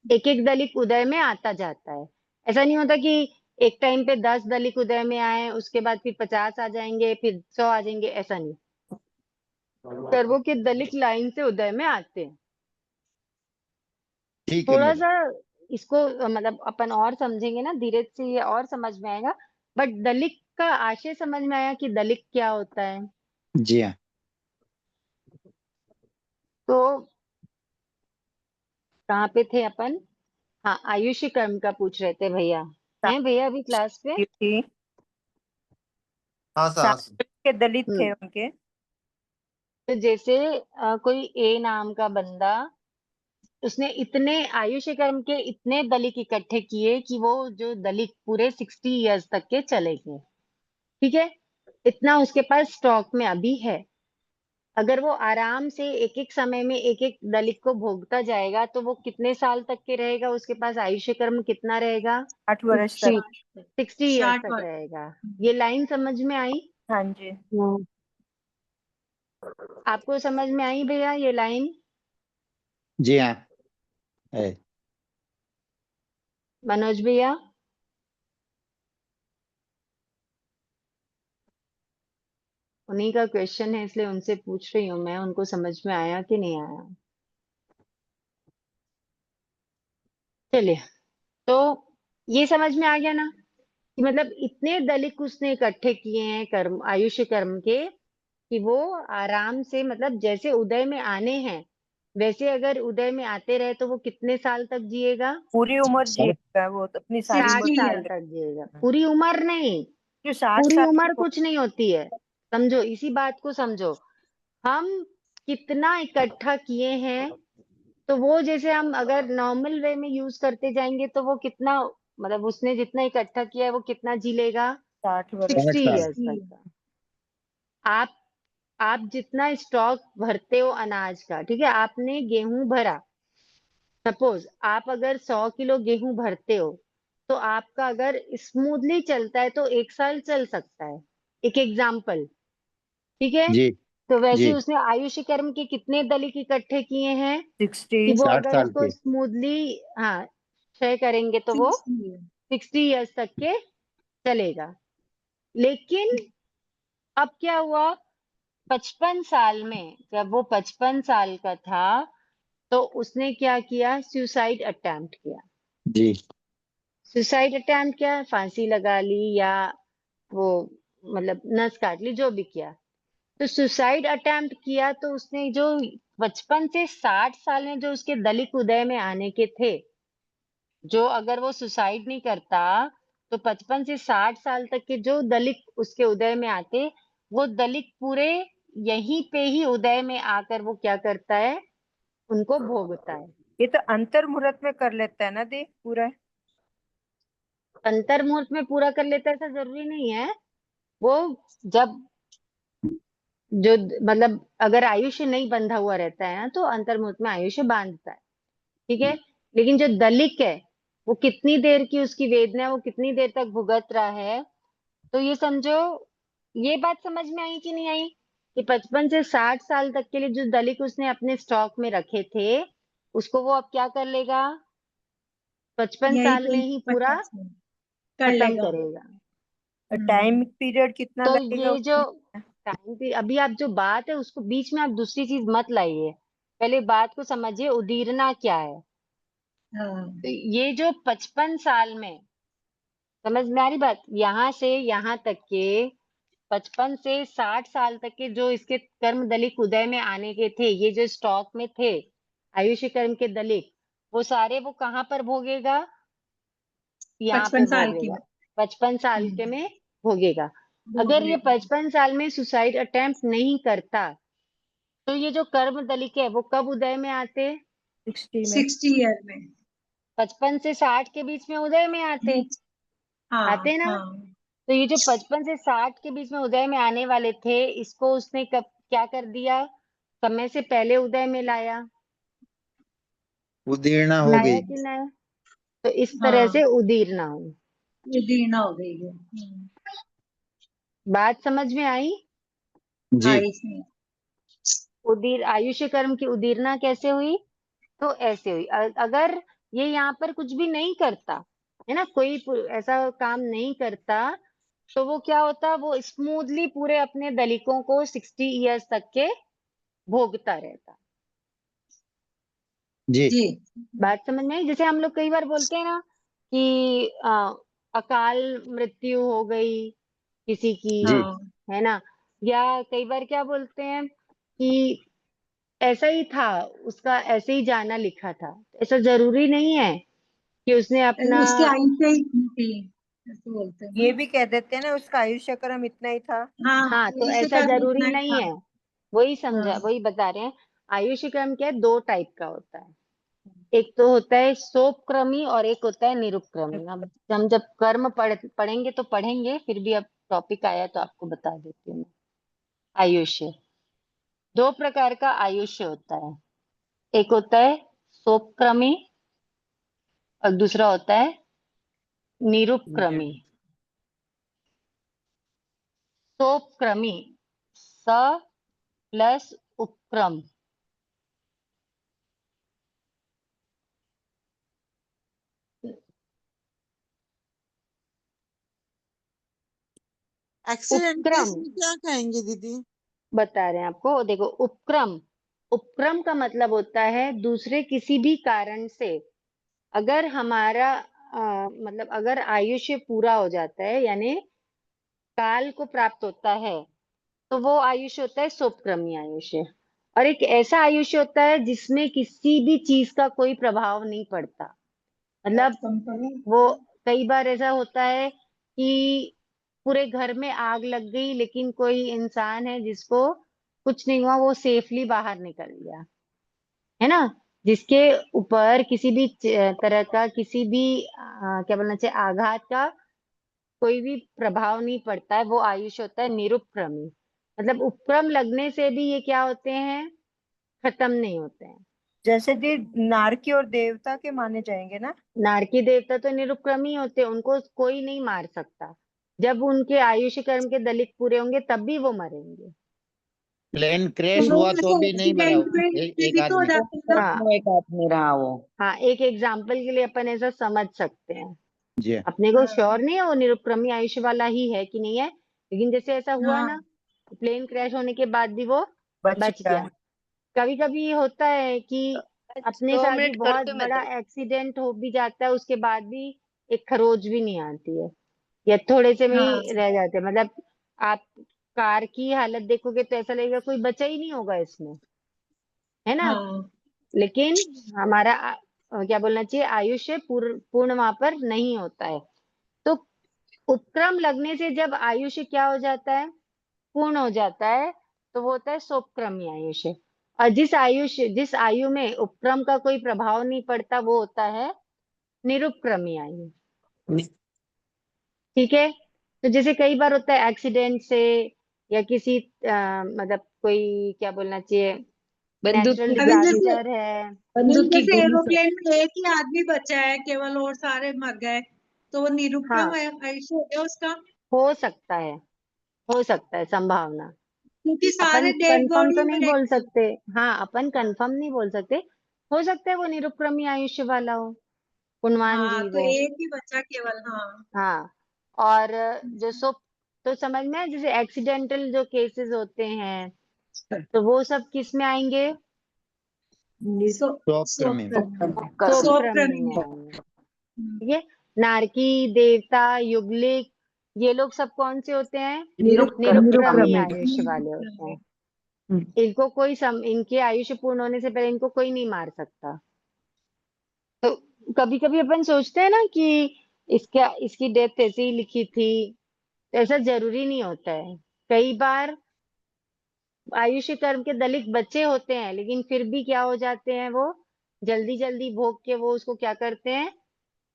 एक एक दलिक उदय में आता जाता है। ऐसा नहीं होता कि एक टाइम पे 10 दलिक उदय में आए, उसके बाद फिर 50 आ जाएंगे, फिर 100 आ जाएंगे, ऐसा नहीं। कर्मों के दलिक लाइन से उदय में आते हैं। ठीक है थोड़ा मैडम। सा इसको मतलब अपन और समझेंगे ना, धीरे से ये और समझ में आएगा। बट दलिक का आशय समझ में आया कि दलिक क्या होता है? जी हाँ। तो कहाँ पे थे अपन? हाँ, आयुष्य कर्म का पूछ रहे थे भैया। हैं भैया अभी क्लास पे? थी हाँ सर, हाँ सर। के दलित थे हम्म। उनके। तो जैसे कोई ए नाम का बंदा, उसने इतने आयुष्य कर्म के इतने दलिक इकट्ठे किए कि वो जो दलिक पूरे 60 इयर्स तक के चले गए, ठीक है? इतना उसके पास स्टॉक में अभी है। अगर वो आराम से एक एक समय में एक एक दलित को भोगता जाएगा, तो वो कितने साल तक के रहेगा, उसके पास आयुष्य कर्म कितना रहेगा? 8 वर्ष तक। 60 ईयर्स 60 तक वर्ष। रहेगा। ये लाइन समझ में आई? हाँ जी। आपको समझ में आई भैया ये लाइन? जी हाँ है। मनोज भैया? उन्हीं का क्वेश्चन है, इसलिए उनसे पूछ रही हूँ मैं, उनको समझ में आया कि नहीं आया। चलिए, तो ये समझ में आ गया ना कि मतलब इतने दलित उसने इकट्ठे किए हैं कर्म, आयुष्य कर्म के, कि वो आराम से, मतलब जैसे उदय में आने हैं, वैसे अगर उदय में आते रहे तो वो कितने साल तक जिएगा? पूरी उम्र सर, जिएगा वो, तो अपनी सारी 60 उम्र 60 साल ईयर। तक जिएगा। पूरी उम्र नहीं, जो 60 पूरी साल की उम्र कुछ नहीं होती है। समझो, इसी बात को समझो। हम कितना इकट्ठा किए हैं, तो वो जैसे हम अगर नॉर्मल वे में यूज करते जाएंगे, तो वो कितना, मतलब उसने जितना इकट्ठा किया है वो कितना जी लेगा? 60 वर्ष। 60 60 साल। इयर्स तक का। आप आप जितना स्टॉक भरते हो अनाज का, ठीक है, आपने गेहूं भरा, सपोज आप अगर 100 किलो गेहूं भरते हो, तो आपका अगर स्मूथली चलता है तो 1 साल चल सकता है। एक एग्जाम्पल, ठीक है? जी तो वैसे जी। ही उसने आयुष्य कर्म के कितने दलित इकट्ठे किए हैं 60। कि वो 60 अगर साल उसको के। स्मूथली, हाँ, क्षय करेंगे तो वो 60 ईयर। 60 इयर्स तक के चलेगा। लेकिन अब क्या हुआ, 55 साल में, जब वो 55 साल का था, तो उसने क्या किया, सुसाइड अटेम्प्ट किया। जी सुसाइड अटेम्प्ट क्या, फांसी लगा ली, या वो मतलब नस काट ली, जो भी किया। तो सुसाइड अटेम्प्ट किया तो उसने जो 55 से 60 साल में जो उसके दलित उदय में आने के थे, जो अगर वो सुसाइड नहीं करता तो 55 से 60 साल तक के जो दलित उसके उदय में आते, वो दलित पूरे यहीं पे ही उदय में आकर वो क्या करता है, उनको भोगता है। ये तो अंतर मुहूर्त में कर लेता है ना दी पूरा। अंतर मुहूर्त में पूरा कर लेता है ऐसा जरूरी नहीं है। वो जब जो मतलब अगर आयुष्य नहीं बंधा हुआ रहता है ना, तो अंतर मुहूर्त में आयुष्य बांधता है, ठीक है। लेकिन जो दलित है, वो कितनी देर की उसकी वेदना है, वो कितनी देर तक भुगत रहा है। तो ये समझो, ये बात समझ में आई कि नहीं आई, कि 55 से 60 साल तक के लिए जो दलित उसने अपने स्टॉक में रखे थे, उसको वो अब क्या कर लेगा, 55 यही साल में कोई ही पूरा 50 में कर खत्म लेगा। करेगा। टाइम पीरियड कितना तो लगेगा ये जो उसमें? टाइम पे अभी आप जो बात है उसको बीच में आप दूसरी चीज मत लाइए, पहले बात को समझिए, उदीरना क्या है। हाँ तो ये जो 55 साल में, समझ में आ रही बात, यहाँ से यहाँ तक के 55 से 60 साल तक के जो इसके कर्म दलित उदय में आने के थे, ये जो स्टॉक में थे आयुष्य कर्म के दलित, वो सारे वो कहाँ पर भोगेगा, यहाँ पे 55 साल की भोगेगा, में। 55 साल के में भोगेगा। अगर ये भोगेगा 55 साल में सुसाइड अटेम्प्ट नहीं करता, तो ये जो कर्म दलित है वो कब उदय में आते, 60 में। 60 ईयर में। 55 से 60 के बीच में उदय में आते हाँ आते ना। हाँ। तो ये जो 55 से 60 के बीच में उदय में आने वाले थे, इसको उसने कब क्या कर दिया, समय से पहले उदय में लाया, उदीर्णा हो लाया गई। कि नहीं। तो इस तरह हाँ से उदीरना हो। ये दीना हो गई है। बात समझ में आई। जी। हाँ इसमें। उदीर आयुष्य कर्म की उदीरना कैसे हुई, तो ऐसे हुई। अगर ये यहाँ पर कुछ भी नहीं करता है ना, कोई ऐसा काम नहीं करता, तो वो क्या होता, वो स्मूथली पूरे अपने दलिकों को 60 इयर्स तक के भोगता रहता। जी। जी बात समझ में आई। जैसे हम लोग कई बार बोलते हैं ना कि अकाल मृत्यु हो गई किसी की, जी। हाँ। है ना, या कई बार क्या बोलते हैं कि ऐसा ही था, उसका ऐसे ही जाना लिखा था। ऐसा जरूरी नहीं है कि उसने अपना, उसकी आयु से ही थी, ऐसे बोलते हैं ये ना। भी कह देते हैं ना उसका आयुष्य क्रम इतना ही था। हाँ हाँ, तो आयुष्य ऐसा कर्म जरूरी इतना ही नहीं था। है। वही समझा, हाँ वही बता रहे हैं। आयुष्य क्रम क्या है, दो टाइप का होता है। एक तो होता है सोपक्रमी और एक होता है निरुपक्रमी। अब हम जब कर्म पढ़ेंगे तो पढ़ेंगे, फिर भी अब टॉपिक आया तो आपको बता देती हूँ मैं। आयुष्य, दो प्रकार का आयुष्य होता है। एक होता है सोपक्रमी और दूसरा होता है निरुपक्रमी। सोपक्रमी, स प्लस उपक्रम। एक्सीडेंट केस उपक्रम में क्या कहेंगे दीदी? बता रहे हैं आपको, देखो उपक्रम, उपक्रम का मतलब होता है दूसरे किसी भी कारण से अगर हमारा मतलब अगर आयुष्य पूरा हो जाता है, यानी काल को प्राप्त होता है, तो वो आयुष्य होता है सोपक्रमी आयुष्य। और एक ऐसा आयुष्य होता है जिसमें किसी भी चीज का कोई प्रभाव नहीं पड़ता। बहुत मतलब कम करो। वो कई बार ऐसा होता है कि पूरे घर में आग लग गई, लेकिन कोई इंसान है जिसको कुछ नहीं हुआ, वो सेफली बाहर निकल गया, है ना, जिसके ऊपर किसी भी तरह का किसी भी क्या बोलना चाहिए, आघात का कोई भी प्रभाव नहीं पड़ता है, वो आयुष्य होता है निरुपक्रमी। मतलब उपक्रम लगने से भी ये क्या होते हैं, खत्म नहीं होते हैं। जैसे दी नारकी और देवता के माने जाएंगे ना। नारकी देवता तो निरुपक्रमी होते हैं, उनको कोई नहीं मार सकता। जब उनके आयुष्य कर्म के दलित पूरे होंगे तब भी वो मरेंगे। प्लेन तो क्रैश वो हुआ तो ऐसे भी नहीं मरा एक्सीडेंट वो, में से एक भी तो हो आदमी। जाते हैं ना। हाँ, एक आदमी रहा वो। हाँ, एक एग्जाम्पल के लिए अपन ऐसा समझ सकते हैं। जी। अपने को हाँ श्योर नहीं है वो निरुपक्रमी आयुष्य वाला ही है कि नहीं है, लेकिन जैसे ऐसा हुआ ना, हाँ प्लेन क्रैश होने के बाद भी वो बच बच गया। गया। कभी कभी ये होता है कि अपने दो साथ भी मिनट बहुत करती हूँ मैं बड़ा तो। एक्सीडेंट हो भी जाता है, उसके बाद भी एक खरोच भी नहीं आती है, या थोड़े से में हाँ ही रह जाते हैं। मतलब आप कार की हालत देखोगे तो ऐसा लगेगा कोई बचा ही नहीं होगा इसमें, है ना। हाँ लेकिन हमारा क्या बोलना चाहिए, आयुष्य पूर्ण वहां पर नहीं होता है। तो उपक्रम लगने से जब आयुष्य क्या हो जाता है, पूर्ण हो जाता है, तो वो होता है सोपक्रमी आयुष्य। और जिस आयु में उपक्रम का कोई प्रभाव नहीं पड़ता वो होता है निरुपक्रमी आयु। ठीक है। तो जैसे कई बार होता है एक्सीडेंट से, या किसी मतलब कोई क्या बोलना चाहिए, बंदूक नेचुरल की अभी जैसे डिजास्टर है। बंदूक की जैसे गोली से। एरोप्लेन में एक ही आदमी बचा है केवल और सारे मर गए, तो वो निरुपक्रम हाँ, आयुष्य हो गया उसका, हो सकता है, हो सकता है संभावना। क्योंकि अपन सारे डेड कंफर्म तो बॉडी नहीं में बोल सकते। हाँ, अपन कंफर्म नहीं बोल सकते। हो सकता है वो निरुपक्रमी आयुष्य वाला हो, गुणवान हाँ, जीव तो हो। एक ही बचा केवल। हाँ हाँ। और जो सो तो समझ में आया, जैसे एक्सीडेंटल जो केसेस होते हैं तो वो सब किस में आएंगे, सो स्वक्रमी में। कर सोपक्रमी स्वक्रमी में में। आएंगे। ठीक है। नारकी, देवता, युगलिक, ये लोग सब कौन से होते हैं, निरुपक्रमी निरुपक्रमी। आयुष्य वाले होते हैं। हम्म। इनके आयुष्य पूर्ण होने से पहले इनको कोई नहीं मार सकता। तो कभी कभी अपन सोचते हैं ना कि इसकी डेथ ऐसे ही लिखी थी, तो ऐसा जरूरी नहीं होता है। कई बार आयुष्य कर्म के दलित बच्चे होते हैं, लेकिन फिर भी क्या हो जाते हैं, वो जल्दी जल्दी भोग के वो उसको क्या करते हैं,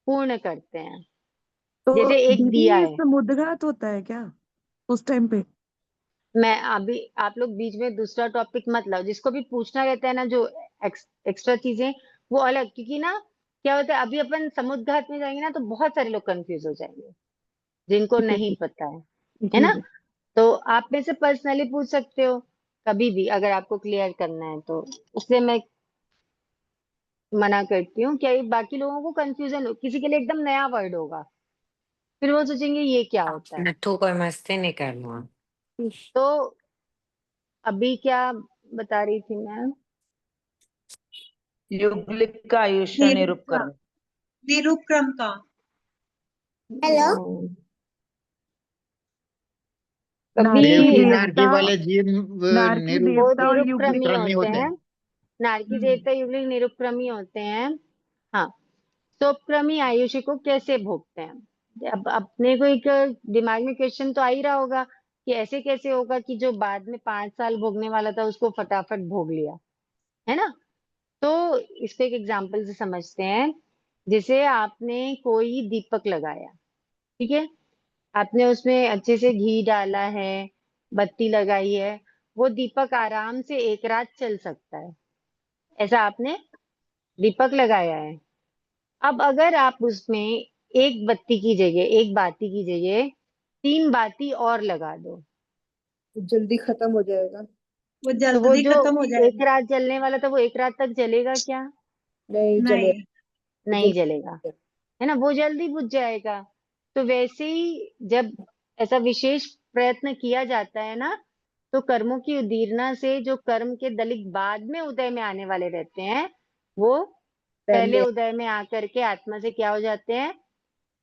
पूर्ण करते हैं। तो जैसे एक दीदी दिया ये है। समुद्रघात होता है क्या उस टाइम पे? मैं अभी, आप लोग बीच में दूसरा टॉपिक मत लाओ, जिसको भी पूछना रहता है ना, जो एक्स्ट्रा चीजें, वो अलग। क्योंकि ना क्या होता है, अभी अपन समुद्र घाट में जाएंगे ना तो बहुत सारे लोग कंफ्यूज हो जाएंगे जिनको ठीक है, नहीं ठीक पता है ठीक ना। है। तो आप में से पर्सनली पूछ सकते हो कभी भी, अगर आपको क्लियर करना है तो। इसलिए मैं मना करती हूँ कि बाकी लोगों को कंफ्यूजन हो, किसी के लिए एकदम नया वर्ड होगा, फिर वो सोचेंगे ये क्या होता है। नट्ठू कोई मस्ती नहीं करना। तो अभी क्या बता रही थी मैं, युगलिक का आयुष्य निरुपक्रम, निरुपक्रम। निरुपक्रम का। कभी नारकी देवकी नारकी देवता, वाले जीव नारकी वो देवता और निरुपक्रमी युगलिक। निरुपक्रमी होते होते हैं। हैं। नारकी देवता युगलिक निरुपक्रमी होते हैं। हाँ। सोपक्रमी आयुष्य को कैसे भोगते हैं, अब अपने को एक दिमाग में क्वेश्चन तो आ ही रहा होगा कि ऐसे कैसे होगा कि जो बाद में 5 साल भोगने वाला था उसको फटाफट भोग लिया, है ना। तो इसको एक एग्जाम्पल से समझते हैं। जैसे आपने कोई दीपक लगाया, ठीक है, आपने उसमें अच्छे से घी डाला है, बत्ती लगाई है, वो दीपक आराम से एक रात चल सकता है। ऐसा आपने दीपक लगाया है। अब अगर आप उसमें एक बत्ती की जगह, एक बाती की जगह 3 बाती और लगा दो, जल्दी खत्म हो जाएगा। वो तो वो जल्दी जो खत्म हो एक जाएगा। रात जलने वाला था वो एक रात तक जलेगा क्या, नहीं चले। नहीं। नहीं जलेगा, है ना, वो जल्दी बुझ जाएगा। तो वैसे ही जब ऐसा विशेष प्रयत्न किया जाता है ना, तो कर्मों की उदीरना से जो कर्म के दलित बाद में उदय में आने वाले रहते हैं, वो पहले पहले उदय में आकर के आत्मा से क्या हो जाते हैं,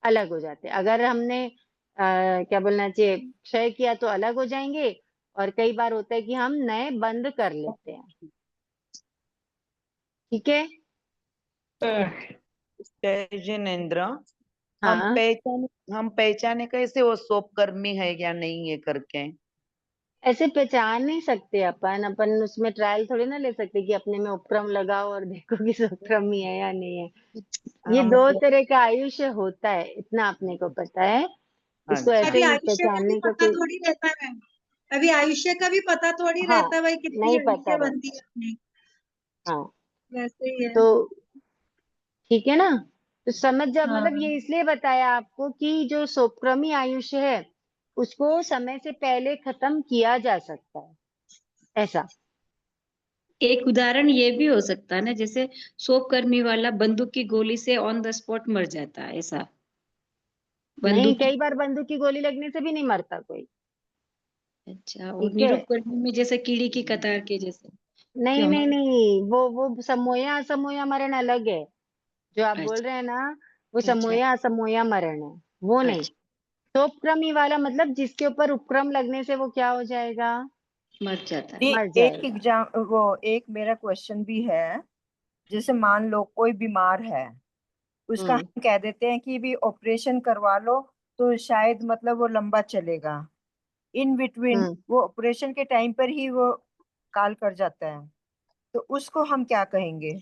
अलग हो जाते हैं। अगर हमने क्या बोलना चाहिए, क्षय किया तो अलग हो जाएंगे। और कई बार होता है कि हम नए बंद कर लेते हैं। ठीक है। जय जिनेन्द्र। हाँ, हम पहचाने कैसे वो सोपकर्मी है या नहीं है करके। ऐसे पहचान नहीं सकते अपन उसमें ट्रायल थोड़ी ना ले सकते कि अपने में उपक्रम लगाओ और देखो कि उपक्रम ही है या नहीं है। ये हाँ दो मतलब। तरह का आयुष्य होता है, इतना अपने को पता है। इसको अच्छा। ऐसे अभी ही आयुष्य का भी पहचानने का पता कोई, थोड़ी रहता है। अभी आयुष्य का भी पता थोड़ी हाँ, रहता है भाई, कितनी नहीं पता आयुष्य बनती रहता। है अपनी। हाँ। वैसे ही है। तो ठीक है ना। तो समझ जा, मतलब हाँ, ये इसलिए बताया आपको कि जो सोपक्रमी आयुष्य है उसको समय से पहले खत्म किया जा सकता है, ऐसा। एक उदाहरण ये भी हो सकता है ना, जैसे सोप करने वाला बंदूक की गोली से ऑन द स्पॉट मर जाता है, ऐसा। नहीं, बंदूक की। कई बार बंदूक की गोली लगने से भी नहीं मरता कोई। अच्छा, और ठीक है। निरूप करने में जैसे कीड़ी की कतार के जैसे। नहीं क्यों नहीं हमारे। नहीं, वो समोया असमोया मरण अलग है। जो आप बोल अच्छा। रहे हैं ना, वो अच्छा। समोया असमोया मरण है, वो नहीं। अच्छा। सोपक्रमी वाला मतलब जिसके ऊपर उपक्रम लगने से वो क्या हो जाएगा, मर जाता है। नहीं, मर एक जाएगा। एग्जाम वो एक मेरा क्वेश्चन भी है। जैसे मान लो कोई बीमार है, उसका हम्म हम कह देते हैं कि भी ऑपरेशन करवा लो तो शायद मतलब वो लंबा चलेगा। इन बिटवीन हम्म वो ऑपरेशन के टाइम पर ही वो काल कर जाता है, तो उसको हम क्या कहेंगे?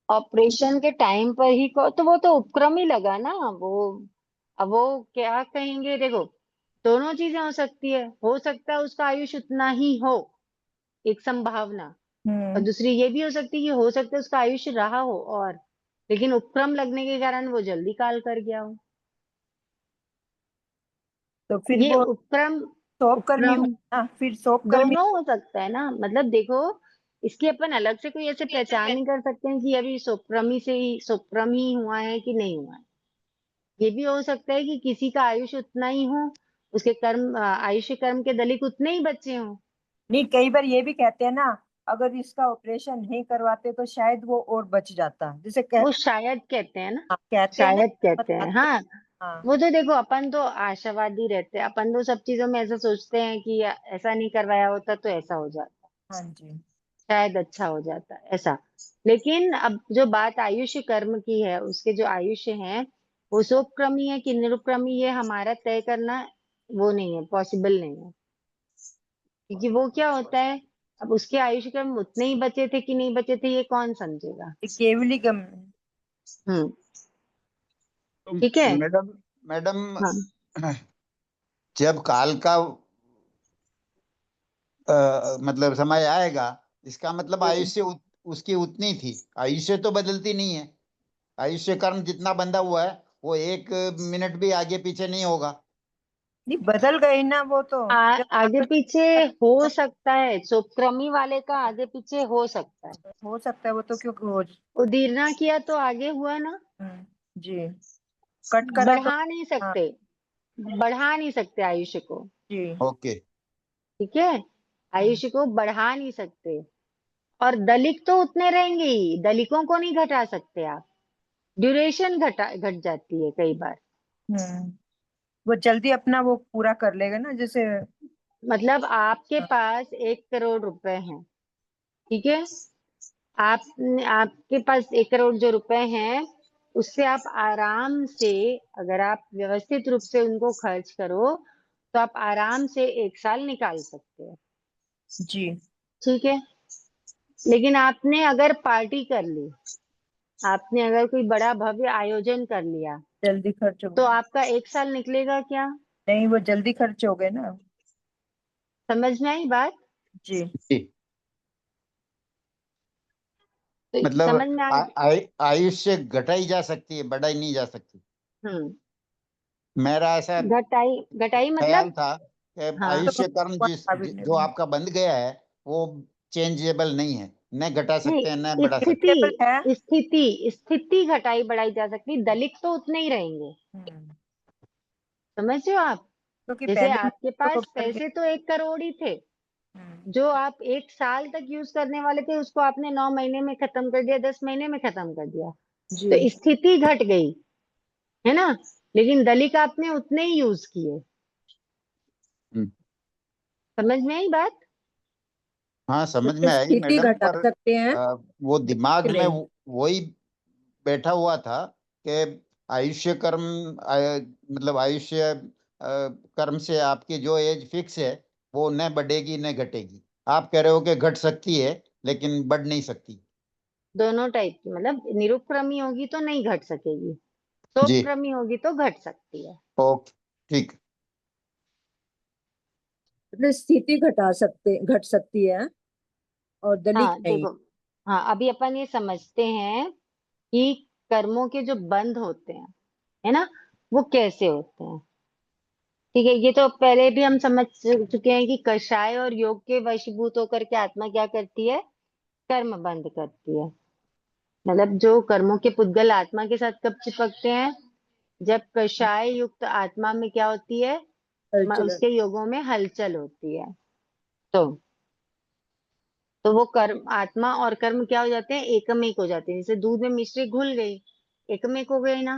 ऑपरेशन के टाइम पर ही को तो वो तो उपक्रम ही लगा ना वो। अब वो क्या कहेंगे, देखो दोनों चीजें हो सकती है, हो सकता है उसका आयुष उतना ही हो, एक संभावना। और हम्म। दूसरी ये भी हो सकती है कि हो सकता है उसका आयुष्य रहा हो और, लेकिन उपक्रम लगने के कारण वो जल्दी काल कर गया हो। तो फिर ये वो उपक्रम, सोपकर्मी उपक्रम हुआ ना, फिर सोपकर्मी। दोनों हो सकता है ना। मतलब देखो, इसकी अपन अलग से कोई ऐसे पहचान नहीं कर सकते हैं कि अभी सोप्रमी से ही सोप्रम ही हुआ है कि नहीं हुआ है। ये भी हो सकता है कि किसी का आयुष उतना ही हो, उसके कर्म आयुष्य कर्म के दलिक उतने ही बच्चे हों। नहीं, कई बार ये भी कहते हैं ना, अगर इसका ऑपरेशन नहीं करवाते तो शायद वो और बच जाता, जैसे वो शायद कहते हैं ना, कहते हैं ना, शायद कहते हैं, बताते। हाँ। हाँ। वो तो देखो अपन तो आशावादी रहते हैं, अपन तो सब चीजों में ऐसा सोचते हैं कि ऐसा नहीं करवाया होता तो ऐसा हो जाता, हाँ जी। शायद अच्छा हो जाता ऐसा। लेकिन अब जो बात आयुष्य कर्म की है, उसके जो आयुष्य हैं वो सोपक्रमी है कि निरुपक्रमी, ये हमारा तय करना वो नहीं है, पॉसिबल नहीं है। क्योंकि वो क्या होता है, अब उसके आयुष्य कर्म उतने ही बचे थे कि नहीं बचे थे ये कौन समझेगा। ये केवली गम। हम्म तो ठीक है। मैडम मैडम हाँ जब काल का मतलब समय आएगा, इसका मतलब हम्म। आयुष्य उसकी उतनी थी, आयुष्य तो बदलती नहीं है। आयुष्य कर्म जितना बंधा हुआ है वो 1 मिनट भी आगे पीछे नहीं होगा। नहीं, बदल गई ना वो तो। जब आगे आप पीछे हो सकता है, सोपक्रमी वाले का आगे पीछे हो सकता है। हो सकता है वो तो, क्योंकि हो। उदीरना किया तो आगे हुआ ना। जी। कट करा तो। बढ़ा नहीं हाँ सकते, बढ़ा नहीं सकते आयुष्य को। जी। ओके। ठीक है, आयुष्य को बढ़ा नहीं सकते। और दलिक तो उतने रहेंगे ही, दलिकों को नहीं घटा सकते आप। ड्यूरेशन घट जाती है कई बार। हम्म। वो जल्दी अपना वो पूरा कर लेगा ना, जैसे। मतलब आपके पास 1 करोड़ रुपए हैं, ठीक है। आप आपके पास 1 करोड़ जो रुपए हैं, उससे आप आराम से, अगर आप व्यवस्थित रूप से उनको खर्च करो तो आप आराम से 1 साल निकाल सकते हो। जी। ठीक है। लेकिन आपने अगर पार्टी कर ली, आपने अगर कोई बड़ा भव्य आयोजन कर लिया, जल्दी खर्च हो तो गए। आपका 1 साल निकलेगा क्या? नहीं, वो जल्दी खर्च हो गए ना। समझ में आई बात? जी। जी। तो समझ मतलब में आ। आयुष्य घटाई जा सकती है, बढ़ाई नहीं जा सकती। हम्म। मेरा ऐसा घटाई, घटाई ख्याल मतलब। था कि हाँ तो आयुष्य कर्म जो आपका बंध गया है वो चेंजेबल नहीं है, न घटा सकते हैं न नहीं, बढ़ा सकते। टेबल है। स्थिति घटाई बढ़ाई जा सकती, दलित तो उतने ही रहेंगे। समझ रहे हो आप? क्योंकि जैसे पहले आपके तो वो पास बदल पैसे गए। तो 1 करोड़ ही थे, जो आप 1 साल तक यूज करने वाले थे उसको आपने 9 महीने में खत्म कर दिया, 10 महीने में खत्म कर दिया। जी। तो स्थिति घट गई, है ना। लेकिन दलित आपने उतने ही यूज किए। हम्म। समझ में आई बात? हाँ, समझ जैसे में आई स्थिति मैडम, घटा पर सकते हैं, वो दिमाग कि में नहीं। वही बैठा हुआ था कि आयुष्य कर्म मतलब आयुष्य कर्म से आपकी जो एज फिक्स है वो न बढ़ेगी न घटेगी। आप कह रहे हो कि घट सकती है लेकिन बढ़ नहीं सकती। दोनों टाइप की, मतलब निरुपक्रमी होगी तो नहीं घट सकेगी, जी। सोपक्रमी होगी तो घट सकती है। ओके। ठीक। मतलब स्थिति घट सकती है, और दलित हाँ नहीं। देखो, हाँ अभी अपन ये समझते हैं कि कर्मों के जो बंध होते हैं, है ना, वो कैसे होते हैं। ठीक है, ये तो पहले भी हम समझ चुके हैं कि कषाय और योग के वशीभूत होकर के आत्मा क्या करती है, कर्म बंध करती है। मतलब जो कर्मों के पुद्गल आत्मा के साथ कब चिपकते हैं, जब कषाय युक्त आत्मा में क्या होती है, हलचल। उसके योगों में हलचल होती है। तो वो कर्म, आत्मा और कर्म क्या हो जाते हैं, एकम एक हो जाते हैं। जैसे दूध में मिश्री घुल गई, एकम एक हो गई ना।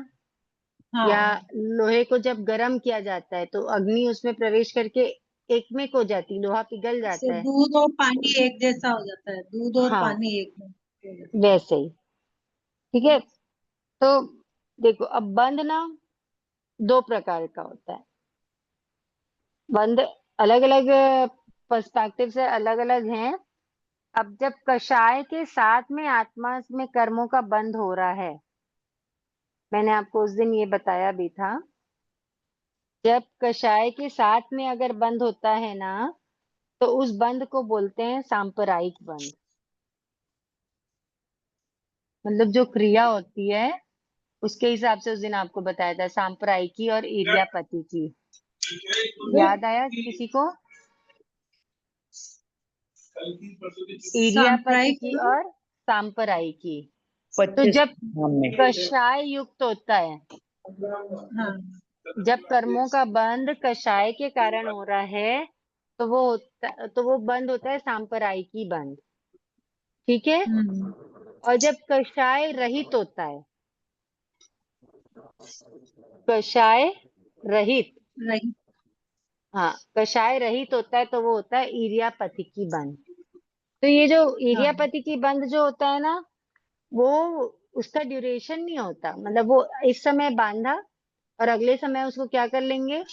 या हाँ, लोहे को जब गर्म किया जाता है तो अग्नि उसमें प्रवेश करके एकमेक हो जाती, लोहा पिघल इससे जाता है। दूध और पानी एक जैसा हो जाता है, दूध और हाँ, पानी एक में हो जाता है। वैसे ही। ठीक है, तो देखो अब बंध ना दो प्रकार का होता है। बंध अलग अलग पर्सपेक्टिव से अलग अलग हैं। अब जब कषाय के साथ में आत्मा में कर्मों का बंध हो रहा है, मैंने आपको उस दिन ये बताया भी था, जब कषाय के साथ में अगर बंध होता है ना, तो उस बंध को बोलते हैं सांप्रदायिक बंध। मतलब जो क्रिया होती है उसके हिसाब से उस दिन आपको बताया था, सांप्रदायिकी और इरियापति की। याद आया किसी को? इरियापति सांप्रायिक की बंध। और सांप्रदायिकी। तो 25 जब नाम में कषाय युक्त होता है, हाँ, जब कर्मों का बंध कषाय के कारण हो रहा है, तो वो बंद होता है सांप्रदायिकी बंध। ठीक है, और जब कषाय रहित होता है, कषाय रहित, राइट। हाँ, कषाय रहित होता है तो वो होता है इरियापतिकी बंध। तो ये जो हाँ, इरियापतिकी बंध जो होता है ना, वो उसका ड्यूरेशन नहीं होता। मतलब वो इस समय बांधा और अगले समय उसको क्या कर लेंगे,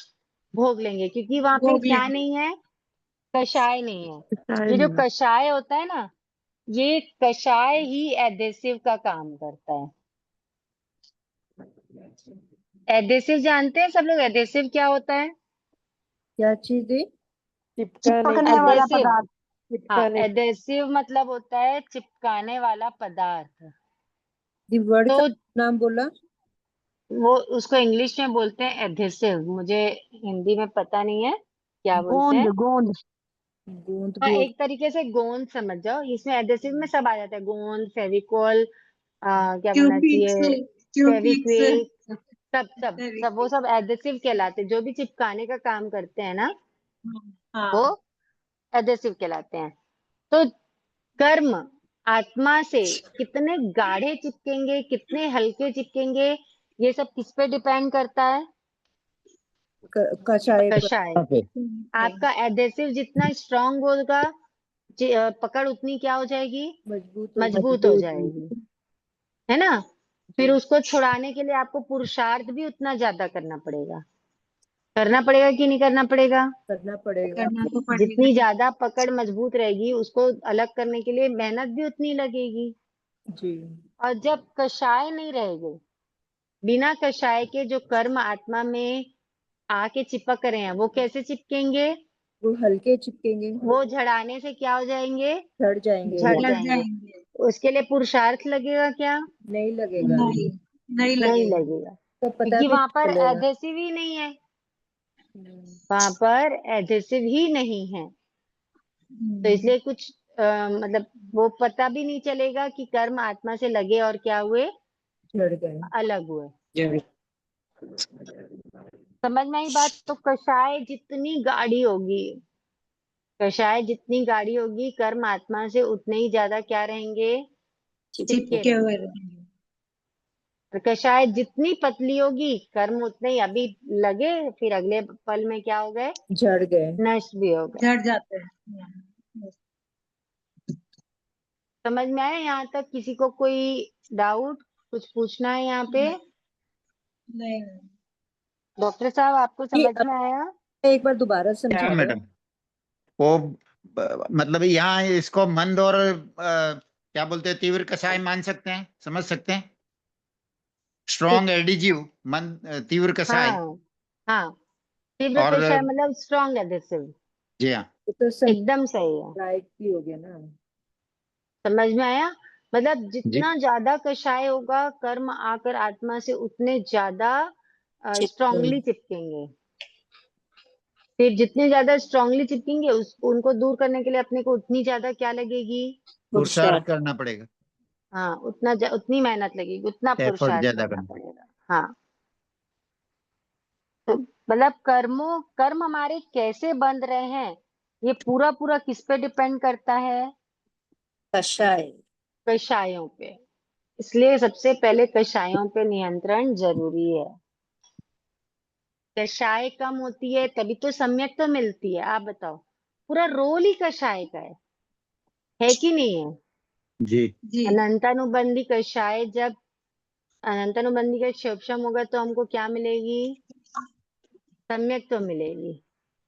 भोग लेंगे, क्योंकि वहां पे भोग क्या लेंगे। नहीं है, कषाय नहीं है। चाय ये जो नहीं। कषाय होता है ना, ये कषाय ही एडेसिव का काम करता है। एडेसिव जानते हैं सब लोग, एडेसिव क्या होता है? क्या चीज है? चिपकाने चिपकने के लिए। वाला एडेसिव, पदार्थ। हाँ, चिपकाने के एडेसिव मतलब होता है चिपकाने वाला पदार्थ। दी वर्ड का तो नाम बोला। वो उसको इंग्लिश में बोलते हैं एडेसिव, मुझे हिंदी में पता नहीं है क्या बोलते गोंद हैं। गोंद। गोंद हाँ, भी एक तरीके से गोंद समझ जाओ, इसमें एडेसिव में सब आ जाता है, गोंद, फेविकॉल, क्या बोलना क्यूपिक्स, चाहिए, क्यूपिक्स। फेविक्विक, सब सब सब वो सब एडेसिव कहलाते हैं। जो भी चिपकाने का काम करते हैं ना, वो हाँ, एडेसिव कहलाते हैं। तो कर्म आत्मा से कितने गाढ़े चिपकेंगे, कितने हल्के चिपकेंगे, ये सब किस पे डिपेंड करता है? कषाय पर। कषाय। आपका एडेसिव जितना स्ट्रांग होगा, पकड़ उतनी क्या हो जाएगी, मजबूत हो मजबूत हो जाएगी, है ना। फिर उसको छुड़ाने के लिए आपको पुरुषार्थ भी उतना ज्यादा करना पड़ेगा कि नहीं करना पड़ेगा? करना पड़ेगा। करना तो पड़ेगा जितनी ही। ज्यादा पकड़ मजबूत रहेगी, उसको अलग करने के लिए मेहनत भी उतनी लगेगी। जी। और जब कषाय नहीं रहेंगे, बिना कषाय के जो कर्म आत्मा में आके चिपक रहे हैं, वो कैसे चिपकेंगे? वो हल्के चिपकेंगे। वो झड़ाने से क्या हो जाएंगे, झड़ जाएंगे झड़ वो। लग जाएंगे। जाएंगे। उसके लिए पुरुषार्थ लगेगा क्या? नहीं लगेगा। नहीं, नहीं नहीं लगेगा। लगेगा, तो पता क्योंकि भी वहां नहीं पर चलेगा। एडहेसिव ही नहीं है, वहां पर एडहेसिव ही नहीं है। तो इसलिए कुछ मतलब वो पता भी नहीं चलेगा कि कर्म आत्मा से लगे और क्या हुए, झड़ गए। अलग हुए। जरूर। समझ में आई बात? तो कषाय जितनी गाढ़ी होगी, कषाय जितनी गाढ़ी होगी, कर्म आत्मा से उतने ही ज्यादा क्या रहेंगे, चिपके चिपके हुए रहेंगे। रहेंगे। और कषाय जितनी पतली होगी, कर्म उतने ही अभी लगे, फिर अगले पल में क्या हो गए, झड़ गए। नष्ट भी हो गए। झड़ जाते हैं। समझ में आया यहाँ तक? किसी को कोई डाउट, कुछ पूछना है यहाँ पे? नहीं, डॉक्टर साहब आपको ये समझ में आया? एक बार दोबारा समझा हाँ दो। मैडम, वो मतलब यहाँ इसको मंद और क्या बोलते हैं, तीव्र कषाय मान सकते हैं, समझ सकते हैं। स्ट्रॉन्ग एडिजिव, मंद तीव्र कषाय। हाँ हाँ, तीव्र और कषाय मतलब स्ट्रॉन्ग एडेसिव, जी हाँ। ये तो एकदम सही है। राइट भी हो गया ना। समझ में आया? मतलब जी। जितना ज्यादा कषाय होगा, कर्म आकर आत्मा से उतने ज्यादा स्ट्रांगली चिपकेंगे। फिर जितने ज्यादा स्ट्रांगली चिपकेंगे, उनको दूर करने के लिए अपने को उतनी ज्यादा क्या लगेगी, पुरुषार्थ करना पड़ेगा, हाँ, उतनी मेहनत लगेगी, उतना एफर्ट पुरुषार्थ ज्यादा करना करना। पड़ेगा। हाँ, तो मतलब कर्म हमारे कैसे बंध रहे हैं, ये पूरा पूरा किस पे डिपेंड करता है, कषाय। कषायों पे। इसलिए सबसे पहले कषायों पे नियंत्रण जरूरी है। कषाय कम होती है तभी तो सम्यक तो मिलती है। आप बताओ, पूरा रोल ही कषाय का है कि नहीं है? जी जी अनंतानुबंधी कषाय, जब अनंतानुबंधी का क्षोभशम होगा तो हमको क्या मिलेगी? सम्यक तो मिलेगी।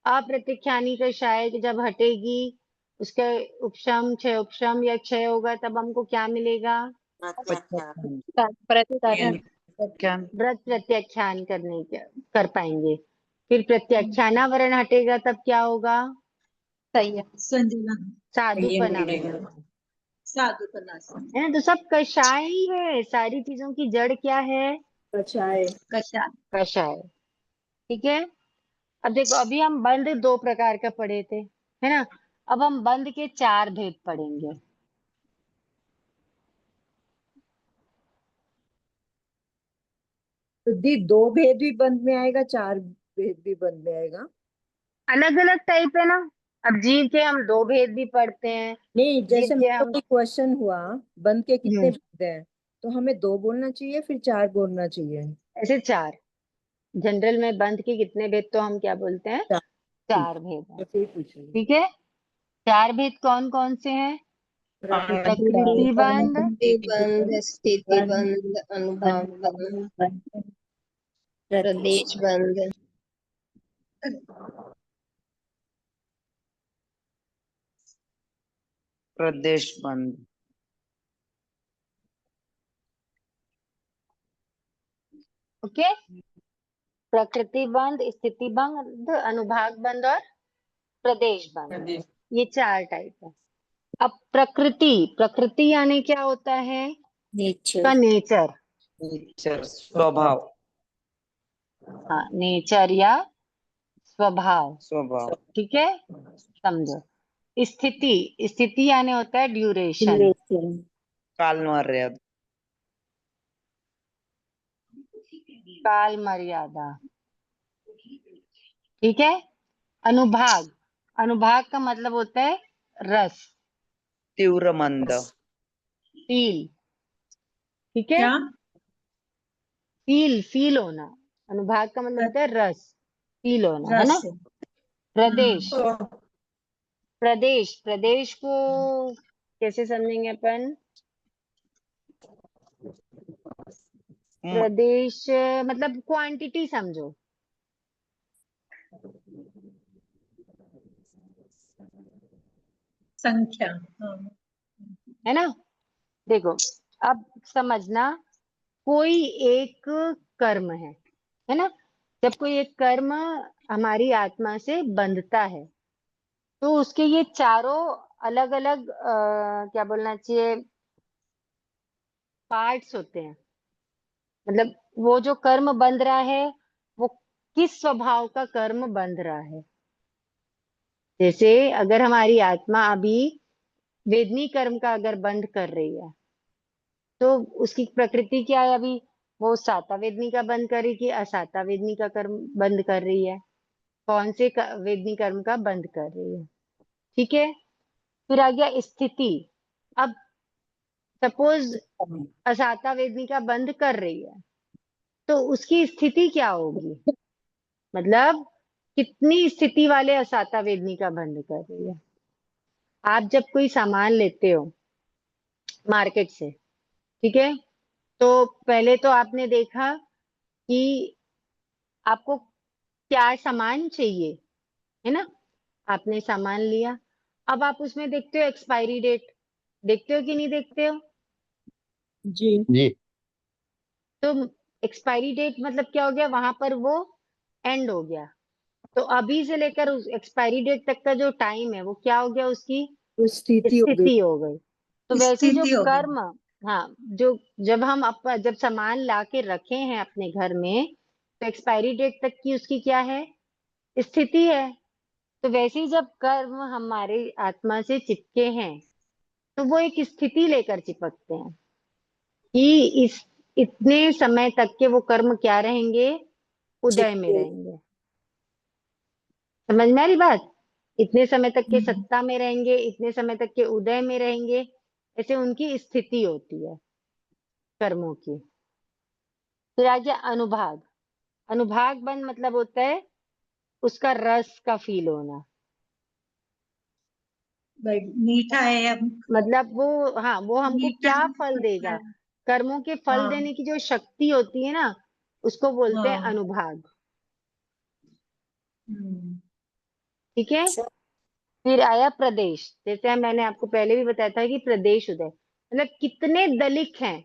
अप्रत्यक्षानी कषाय जब हटेगी, उसका उपशम क्षय उपशम या क्षय होगा, तब हमको क्या मिलेगा? प्रत्याख्यान व्रत प्रत्याख्यान कर पाएंगे। फिर प्रत्याख्यानावरण हटेगा तब क्या होगा? संजीवन साधुपना मिलेगा, साधुपना है ना? तो सब कषाय ही है, सारी चीजों की जड़ क्या है? कषाय। कषाय। कषाय। ठीक है। अब देखो, अभी हम बंध 2 प्रकार का पढ़े थे, है ना? अब हम बंध के 4 भेद पढ़ेंगे। तो दी 2 भेद भी बंद में आएगा, 4 भेद भी बंद में आएगा? अलग अलग टाइप है ना। अब जीव के हम 2 भेद भी पढ़ते हैं। नहीं, जीव जैसे के मेरे को हम कोई क्वेश्चन हुआ बंद के कितने हम्म, भेद हैं, तो हमें 2 बोलना चाहिए फिर 4 बोलना चाहिए? ऐसे 4। जनरल में बंध के कितने भेद तो हम क्या बोलते हैं? 4। ठीक, 4 भेद हैं। तो फिर पूछिए। ठीक है। 4 भेद कौन कौन से हैं? प्रकृति प्रकृति बंध, बंध, स्थिति बंध, अनुभाग बंध, प्रदेश बंध। प्रदेश बंद। ओके। प्रकृति बंध, स्थिति बंध, अनुभाग बंध और प्रदेश बंध, ये 4 टाइप है। अब प्रकृति, प्रकृति यानी क्या होता है? का नेचर। नेचर स्वभाव। हाँ, नेचर या स्वभाव। स्वभाव। ठीक है, समझो। स्थिति, स्थिति यानी होता है ड्यूरेशन। काल मर्यादा। काल मर्यादा। ठीक है। अनुभाग, अनुभाग का मतलब होता है रस, तीव्र मंद। फील। ठीक है, क्या? फील होना। अनुभाग का मतलब होता है रस, फील होना, है ना? रस। प्रदेश, प्रदेश, प्रदेश को कैसे समझेंगे अपन? प्रदेश मतलब क्वांटिटी समझो। संख्या। हाँ। है ना? देखो, अब समझना, कोई एक कर्म है ना? जब कोई एक कर्म हमारी आत्मा से बंधता है, तो उसके ये चारों अलग अलग क्या बोलना चाहिए, पार्ट्स होते हैं। मतलब वो जो कर्म बंध रहा है, वो किस स्वभाव का कर्म बंध रहा है। जैसे अगर हमारी आत्मा अभी वेदनी कर्म का अगर बंध कर रही है, तो उसकी प्रकृति क्या है? अभी वो साता वेदनी का बंद कर रही कि असाता वेदनी का कर्म बंद कर रही है? कौन से वेदनी कर्म का बंद कर रही है? ठीक है। फिर आ गया स्थिति। अब सपोज असाता वेदनी का बंद कर रही है, तो उसकी स्थिति क्या होगी? मतलब कितनी स्थिति वाले असाता वेदनी का बंद कर रही है? आप जब कोई सामान लेते हो मार्केट से, ठीक है, तो पहले तो आपने देखा कि आपको क्या सामान चाहिए, है ना? आपने सामान लिया, अब आप उसमें देखते हो एक्सपायरी डेट, देखते हो कि नहीं देखते हो? जी जी तो एक्सपायरी डेट मतलब क्या हो गया? वहां पर वो एंड हो गया। तो अभी से लेकर उस एक्सपायरी डेट तक का जो टाइम है, वो क्या हो गया? उसकी तो स्थिति हो गई। स्थिति हो गई। तो वैसे जो स्थिति हो गई। कर्म, हाँ, जो जब हम जब सामान ला के रखे हैं अपने घर में, तो एक्सपायरी डेट तक की उसकी क्या है? स्थिति है। तो वैसे ही जब कर्म हमारे आत्मा से चिपके हैं, तो वो एक स्थिति लेकर चिपकते हैं कि इस इतने समय तक के वो कर्म क्या रहेंगे? उदय में रहेंगे। समझ में आ रही बात? इतने समय तक के सत्ता में रहेंगे, इतने समय तक के उदय में रहेंगे, ऐसे उनकी स्थिति होती है कर्मों की। फिर आ गया अनुभाग। अनुभाग बंध मतलब होता है उसका रस का फील होना, मीठा है अब, मतलब वो, हाँ, वो हमको मीठा क्या है, फल खट्टा देगा, है। कर्मों के फल हाँ देने की जो शक्ति होती है ना, उसको बोलते हैं हाँ। अनुभाग। हम्म, ठीक है। फिर आया प्रदेश, जैसे मैंने आपको पहले भी बताया था कि प्रदेश उदय मतलब कितने दलिक हैं,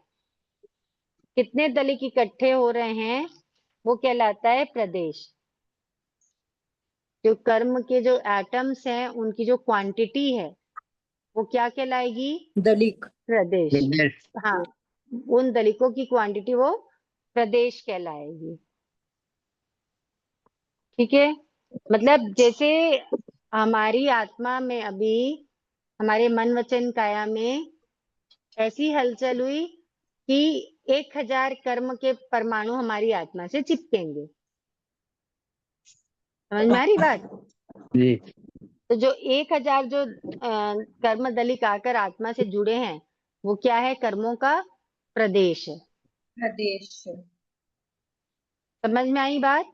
कितने दलिक इकट्ठे हो रहे हैं, वो कहलाता है प्रदेश। जो कर्म के जो एटम्स हैं उनकी जो क्वांटिटी है वो क्या कहलाएगी, दलिक। प्रदेश। प्रदेश। हाँ, उन दलिकों की क्वांटिटी वो प्रदेश कहलाएगी। ठीक है। मतलब जैसे हमारी आत्मा में अभी, हमारे मन वचन काया में ऐसी हलचल हुई कि 1000 कर्म के परमाणु हमारी आत्मा से चिपकेंगे। समझ में आ रही बात? जी। तो जो 1000 जो कर्म दलिक आकर आत्मा से जुड़े हैं वो क्या है, कर्मों का प्रदेश है। प्रदेश। समझ में आई बात?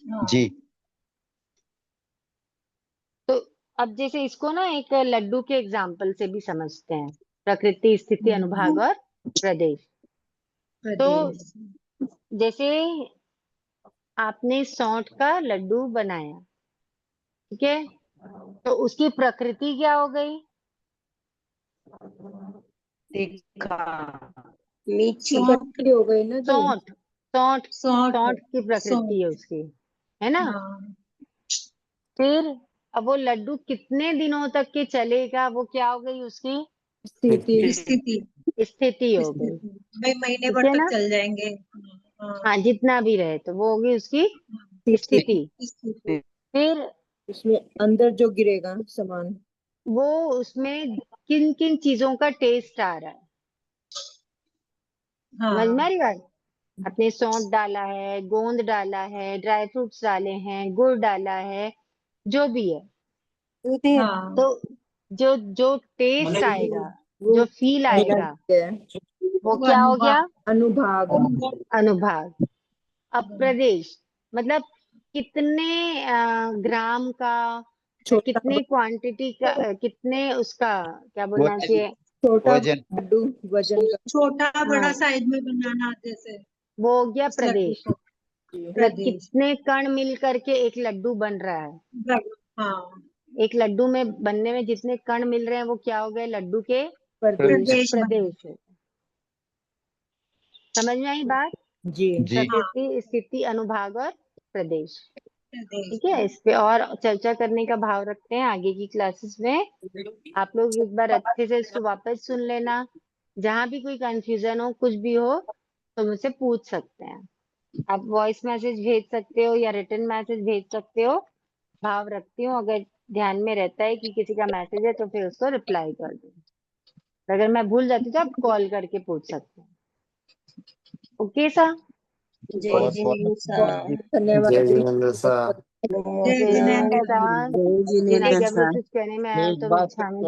हाँ जी। तो अब जैसे इसको ना एक लड्डू के एग्जाम्पल से भी समझते हैं, प्रकृति, स्थिति, अनुभाग और प्रदेश। तो प्रदेश। जैसे आपने सौंठ का लड्डू बनाया, ठीक है, तो उसकी प्रकृति क्या हो गई, तीखा। मीठी। खट्टी हो गई ना जी। सौंठ, सौंठ सौंठ। सौंठ की प्रकृति है सौंठ। उसकी, है ना। हाँ फिर अब वो लड्डू कितने दिनों तक के चलेगा, वो क्या हो गई उसकी स्थिति। स्थिति। स्थिति हो गई। स्थिति भाई महीने ठीक भर है तक ना। चल जाएंगे। हाँ हाँ, जितना भी रहे तो वो होगी उसकी स्थिति। स्थिति। स्थिति। फिर उसमें अंदर जो गिरेगा सामान। वो उसमें किन किन चीजों का टेस्ट आ रहा है, समझ में आ हाँ रही बात? आपने सौंठ डाला है, गोंद डाला है, ड्राई फ्रूट्स डाले हैं, गुड़ डाला है, जो भी है, हाँ। तो जो जो टेस्ट आएगा, वो जो फील आएगा, है वो वो क्या हो गया, अनुभाग। अनुभाग। अनुभाग। अब प्रदेश मतलब कितने ग्राम का या छोटा कितने क्वांटिटी का, कितने उसका क्या बोलना वजन। चाहिए, छोटा वजन। लड्डू वजन का। छोटा बड़ा हाँ, साइज में बनाना जैसे वो हो गया उस लड्डू प्रदेश। को। मतलब प्रदेश। कितने कण मिल करके एक लड्डू बन रहा है, हाँ एक लड्डू में बनने में जितने कण मिल रहे हैं वो क्या हो गए, लड्डू के प्रदेश। प्रदेश बना। प्रदेश। समझ में आई बात? जी। जी। हाँ प्रकृति, स्थिति, अनुभाग और प्रदेश। प्रदेश। ठीक है, इस पे और चर्चा करने का भाव रखते हैं आगे की क्लासेस में। आप लोग एक बार अच्छे से इसको वापस सुन लेना, जहां भी कोई कंफ्यूजन हो, कुछ भी हो तो मुझसे पूछ सकते हैं। आप वॉइस मैसेज भेज सकते हो या रिटन मैसेज भेज सकते हो, भाव रखती हूँ। अगर ध्यान में रहता है कि किसी का मैसेज है तो फिर उसको रिप्लाई कर दो, अगर मैं भूल जाती हूँ तो आप कॉल करके पूछ सकते हैं। ओके सा? जय बहुत जिनेन्द्र बहुत सार। धन्यवाद जय जी। जिनेन्द्र सा। जय जय जिनेन्द्र जिनेन्द्र सार। सार। जय जिन्हें जिनेन्द्र क्या सार। कुछ कहने में आया एक तो बात क्षमा